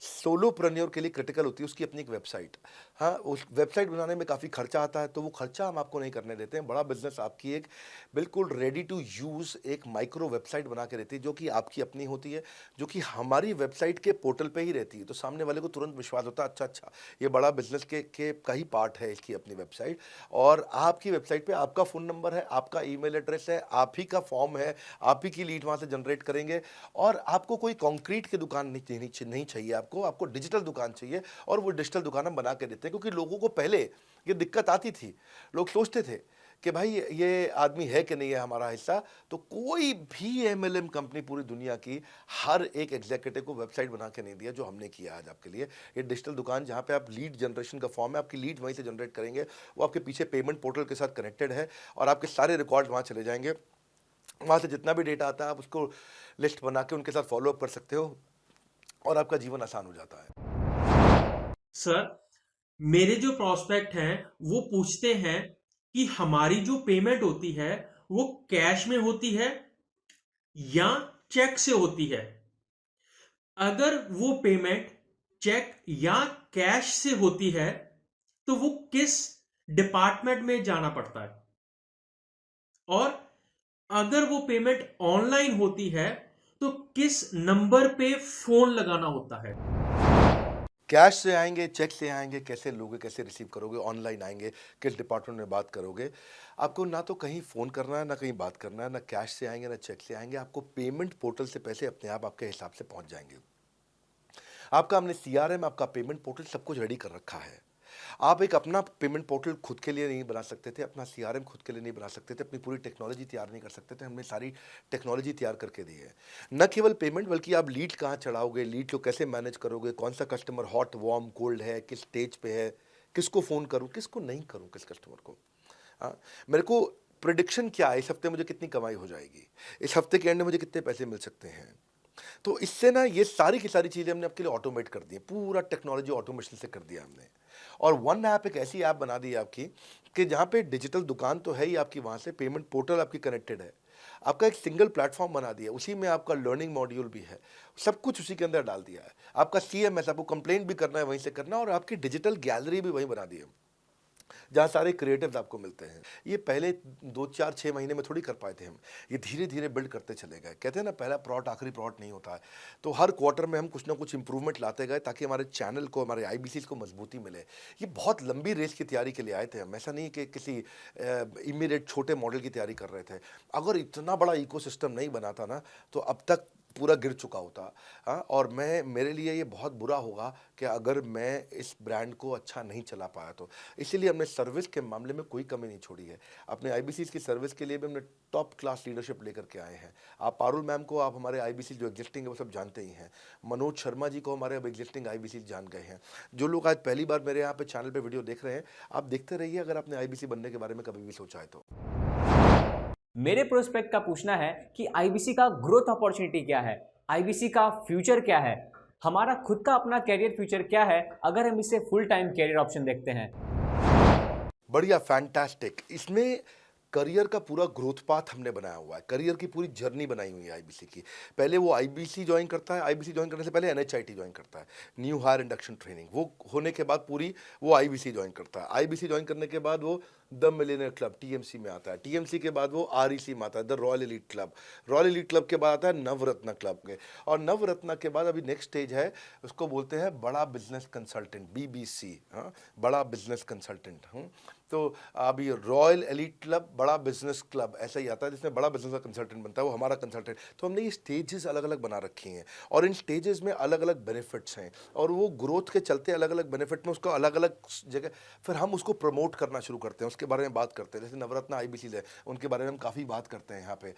Speaker 2: सोलोप्रेन्योर के लिए क्रिटिकल होती है उसकी अपनी एक वेबसाइट। हाँ, उस वेबसाइट बनाने में काफ़ी खर्चा आता है, तो वो खर्चा हम आपको नहीं करने देते हैं। बड़ा बिजनेस आपकी एक बिल्कुल रेडी टू यूज़ एक माइक्रो वेबसाइट बना के देती है, जो कि आपकी अपनी होती है, जो कि हमारी वेबसाइट के पोर्टल पे ही रहती है। तो सामने वाले को तुरंत विश्वास होता है, अच्छा ये बड़ा बिजनेस के का ही पार्ट है इसकी अपनी वेबसाइट। और आपकी वेबसाइट पे आपका फ़ोन नंबर है, आपका ईमेल एड्रेस है, आप ही का फॉर्म है, आप ही की लीड वहाँ से जनरेट करेंगे। और आपको कोई कंक्रीट की दुकान नहीं चाहिए, आपको डिजिटल दुकान चाहिए। और वो डिजिटल दुकान हम बना के देते हैं, क्योंकि लोगों को पहले ये दिक्कत आती थी। लोग सोचते थे कि भाई ये आदमी है कि नहीं है हमारा हिस्सा। तो कोई भी एमएलएम कंपनी पूरी दुनिया की हर एक एग्जीक्यूटिव को वेबसाइट बना के नहीं दिया जो हमने किया आज आपके लिए। ये डिजिटल दुकान जहाँ पे आप लीड जनरेशन का फॉर्म है, आपकी लीड वहीं से जनरेट करेंगे, वो आपके पीछे पेमेंट पोर्टल के साथ कनेक्टेड है और आपके सारे रिकॉर्ड वहाँ चले जाएंगे। वहाँ से जितना भी डेटा आता है आप उसको लिस्ट बना के उनके साथ फॉलो अप कर सकते हो और आपका जीवन आसान हो जाता है।
Speaker 14: सर, मेरे जो प्रोस्पेक्ट हैं वो पूछते हैं कि हमारी जो पेमेंट होती है वो कैश में होती है या चेक से होती है। अगर वो पेमेंट चेक या कैश से होती है तो वो किस डिपार्टमेंट में जाना पड़ता है, और अगर वो पेमेंट ऑनलाइन होती है तो किस नंबर पे फोन लगाना होता है।
Speaker 2: कैश से आएंगे, चेक से आएंगे, कैसे लोगे, कैसे रिसीव करोगे, ऑनलाइन आएंगे, किस डिपार्टमेंट में बात करोगे। आपको ना तो कहीं फ़ोन करना है, ना कहीं बात करना है, ना कैश से आएंगे ना चेक से आएंगे। आपको पेमेंट पोर्टल से पैसे अपने आप आपके हिसाब से पहुंच जाएंगे। आपका हमने सीआरएम, आपका पेमेंट पोर्टल सब कुछ रेडी कर रखा है। आप एक अपना पेमेंट पोर्टल खुद के लिए नहीं बना सकते थे, अपना सीआरएम खुद के लिए नहीं बना सकते थे, अपनी पूरी टेक्नोलॉजी तैयार नहीं कर सकते थे। हमने सारी टेक्नोलॉजी तैयार करके दी है। न केवल पेमेंट, बल्कि आप लीड कहाँ चढ़ाओगे, लीड को कैसे मैनेज करोगे, कौन सा कस्टमर हॉट, वार्म, कोल्ड है, किस स्टेज पे है, किसको फ़ोन करूँ, किसको नहीं करूँ, किस कस्टमर को। हाँ, मेरे को प्रिडिक्शन क्या है, इस हफ्ते मुझे कितनी कमाई हो जाएगी, इस हफ्ते के एंड में मुझे कितने पैसे मिल सकते हैं। तो इससे ना ये सारी की सारी चीज़ें हमने आपके लिए ऑटोमेट कर दी है, पूरा टेक्नोलॉजी ऑटोमेशन से कर दिया हमने। और वन ऐप एक ऐसी ऐप बना दी है आपकी कि जहाँ पे डिजिटल दुकान तो है ही आपकी, वहाँ से पेमेंट पोर्टल आपकी कनेक्टेड है, आपका एक सिंगल प्लेटफॉर्म बना दिया, उसी में आपका लर्निंग मॉड्यूल भी है, सब कुछ उसी के अंदर डाल दिया है। आपका सीएमएस, आपको कंप्लेंट भी करना है वहीं से करना, और आपकी डिजिटल गैलरी भी वहीं बना दी है, जहाँ सारे क्रिएटिव्स आपको मिलते हैं। ये पहले 2-4-6 महीने में थोड़ी कर पाए थे हम, ये धीरे धीरे बिल्ड करते चले गए। कहते हैं ना, पहला प्लॉट आखिरी प्लॉट नहीं होता है। तो हर क्वार्टर में हम कुछ ना कुछ इंप्रूवमेंट लाते गए ताकि हमारे चैनल को, हमारे आईबीसी को मजबूती मिले। ये बहुत लंबी रेस की तैयारी के लिए आए थे हम, ऐसा नहीं कि किसी इमीडिएट छोटे मॉडल की तैयारी कर रहे थे। अगर इतना बड़ा इकोसिस्टम नहीं बना था ना, तो अब तक पूरा गिर चुका होता। हाँ, और मेरे लिए ये बहुत बुरा होगा कि अगर मैं इस ब्रांड को अच्छा नहीं चला पाया तो। इसीलिए हमने सर्विस के मामले में कोई कमी नहीं छोड़ी है। अपने आईबीसी की सर्विस के लिए भी हमने टॉप क्लास लीडरशिप लेकर के आए हैं। आप पारुल मैम को, आप हमारे आईबीसी जो एग्जिस्टिंग है वो सब जानते ही हैं। मनोज शर्मा जी को हमारे अब एग्जिस्टिंग आईबीसी जान गए हैं। जो लोग आज पहली बार मेरे यहाँ पे चैनल पे वीडियो देख रहे हैं, आप देखते रहिए अगर आपने आईबीसी बनने के बारे में कभी भी सोचा है तो।
Speaker 15: मेरे प्रोस्पेक्ट का पूछना है कि आईबीसी का ग्रोथ अपॉर्चुनिटी क्या है, आईबीसी का फ्यूचर क्या है, हमारा खुद का अपना कैरियर फ्यूचर क्या है अगर हम इसे फुल टाइम कैरियर ऑप्शन देखते हैं।
Speaker 2: बढ़िया, फैंटास्टिक। इसमें करियर का पूरा ग्रोथ पाथ हमने बनाया हुआ है, करियर की पूरी जर्नी बनाई हुई है आईबीसी की। पहले वो आईबीसी ज्वाइन करता है, आईबीसी ज्वाइन करने से पहले एनएचआईटी ज्वाइन करता है, न्यू हायर इंडक्शन ट्रेनिंग। वो होने के बाद पूरी वो आईबीसी ज्वाइन करता है। आईबीसी ज्वाइन करने के बाद वो द मिलियनेयर क्लब टीएमसी में आता है। टीएमसी के बाद वो आरईसी में आता है, the royal elite club. Royal elite club के बाद आता है नवरत्न क्लब के, और नवरत्न के बाद अभी नेक्स्ट स्टेज है, उसको बोलते हैं बड़ा बिजनेस कंसल्टेंट, बीबीसी। हाँ, बड़ा बिजनेस कंसल्टेंट। तो अभी रॉयल एलीट क्लब, बड़ा बिजनेस क्लब, ऐसा ही आता है जिसमें बड़ा बिजनेस का कंसल्टेंट बनता है, वो हमारा कंसल्टेंट। तो हमने ये स्टेजेस अलग अलग बना रखी हैं, और इन स्टेजेस में अलग अलग बेनिफिट्स हैं, और वो ग्रोथ के चलते अलग अलग बेनिफिट में उसको अलग अलग जगह फिर हम उसको प्रमोट करना शुरू करते हैं, उसके बारे में बात करते हैं। जैसे नवरत्न आईबीसी है, उनके बारे में हम काफ़ी बात करते हैं यहाँ पे।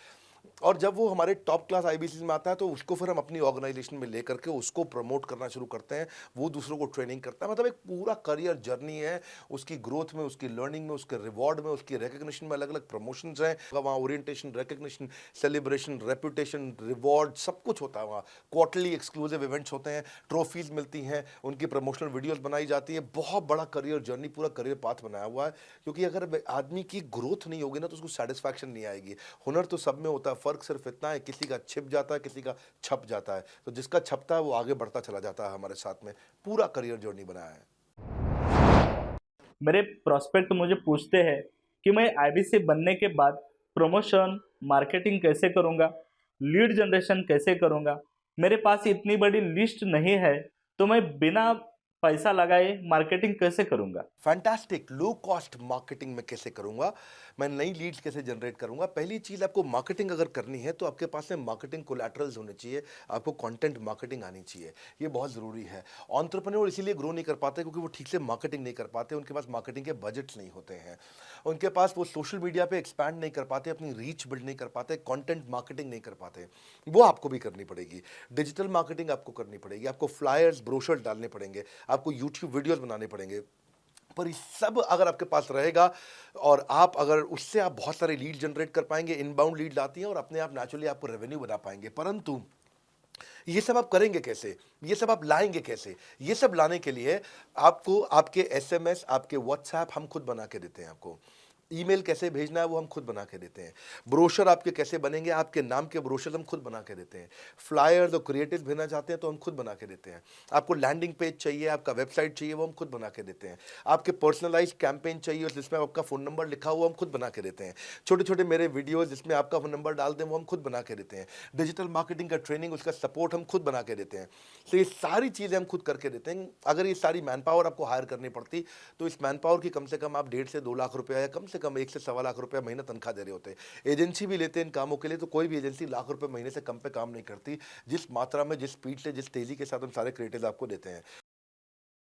Speaker 2: और जब वो हमारे टॉप क्लास आईबीसी में आता है तो उसको फिर हम अपनी ऑर्गेनाइजेशन में लेकर के उसको प्रमोट करना शुरू करते हैं, वो दूसरों को ट्रेनिंग करता है। मतलब एक पूरा करियर जर्नी है, उसकी ग्रोथ में, उसकी लर्निंग में, उसके रिवॉर्ड में, उसकी रिकग्निशन में अलग अलग प्रमोशंस हैं वहाँ, orientation, recognition, celebration, reputation, reward, सब कुछ होता है वहाँ। क्वार्टरली एक्सक्लूसिव इवेंट्स होते हैं, ट्रॉफीज मिलती हैं, उनकी प्रमोशनल वीडियोज़ बनाई जाती है। बहुत बड़ा करियर जर्नी, पूरा करियर पाथ बनाया हुआ है, क्योंकि अगर आदमी की ग्रोथ नहीं होगी ना तो उसको सेटिस्फैक्शन नहीं आएगी। हुनर तो सब में होता है, फ़र्क सिर्फ इतना है, किसी का छिप जाता है, किसी का छप जाता है। तो जिसका छपता है वो आगे बढ़ता चला जाता है। हमारे साथ में पूरा करियर जर्नी बनाया है।
Speaker 16: मेरे प्रोस्पेक्ट मुझे पूछते हैं कि मैं आईबीसी बनने के बाद प्रमोशन, मार्केटिंग कैसे करूंगा, लीड जनरेशन कैसे करूंगा। मेरे पास इतनी बड़ी लिस्ट नहीं है, तो मैं बिना पैसा लगाए मार्केटिंग कैसे करूंगा।
Speaker 2: फैंटास्टिक। लो कॉस्ट मार्केटिंग में कैसे करूंगा, मैं नई लीड्स कैसे जनरेट करूंगा। पहली चीज़, आपको मार्केटिंग अगर करनी है तो आपके पास में मार्केटिंग कोलैटरल्स होने चाहिए, आपको कंटेंट मार्केटिंग आनी चाहिए, ये बहुत ज़रूरी है। एंटरप्रेन्योर इसीलिए ग्रो नहीं कर पाते क्योंकि वो ठीक से मार्केटिंग नहीं कर पाते, उनके पास मार्केटिंग के बजट्स नहीं होते हैं, उनके पास वो सोशल मीडिया पे एक्सपैंड नहीं कर पाते, अपनी रीच बिल्ड नहीं कर पाते, कंटेंट मार्केटिंग नहीं कर पाते। वो आपको भी करनी पड़ेगी। डिजिटल मार्केटिंग आपको करनी पड़ेगी, आपको फ्लायर्स, ब्रोशर्स डालने पड़ेंगे, आपको यूट्यूब वीडियोस बनाने पड़ेंगे। पर ये सब अगर आपके पास रहेगा और आप अगर उससे आप बहुत सारे लीड जनरेट कर पाएंगे, इनबाउंड लीड आती हैं और अपने आप नेचुरली आपको रेवेन्यू बना पाएंगे। परंतु ये सब आप करेंगे कैसे, ये सब आप लाएंगे कैसे? ये सब लाने के लिए आपको आपके एसएमएस, आपके व्हाट्सएप हम खुद बना के देते हैं। आपको ईमेल कैसे भेजना है वो हम खुद बना के देते हैं। ब्रोशर आपके कैसे बनेंगे, आपके नाम के ब्रोशर हम खुद बना के देते हैं। फ्लायर्स और क्रिएटिव भेजना चाहते हैं तो हम खुद बना के देते हैं। आपको लैंडिंग पेज चाहिए, आपका वेबसाइट चाहिए, वो हम खुद बना के देते हैं। आपके पर्सनलाइज्ड कैंपेन चाहिए जिसमें आपका फ़ोन नंबर लिखा हुआ, हम खुद बना के देते हैं। छोटे छोटे मेरे वीडियोज़ जिसमें आपका फ़ोन नंबर डाल दें वो हम खुद बना के देते हैं। डिजिटल मार्केटिंग का ट्रेनिंग, उसका सपोर्ट हम खुद बना के देते हैं। तो ये सारी चीज़ें हम खुद करके देते हैं। अगर ये सारी मैन पावर आपको हायर करनी पड़ती तो इस मैन पावर की कम से कम आप 1.5 से 2 लाख रुपया या कम से से कम 1 से सवा लाख रुपए महीना तनख्वाह दे रहे होते हैं। एजेंसी भी लेते हैं इन कामों के लिए, तो कोई भी एजेंसी लाख रुपए महीने से कम पे काम नहीं करती, जिस मात्रा में, जिस स्पीड से, जिस तेजी के साथ हम सारे क्रिएटिव आपको देते हैं।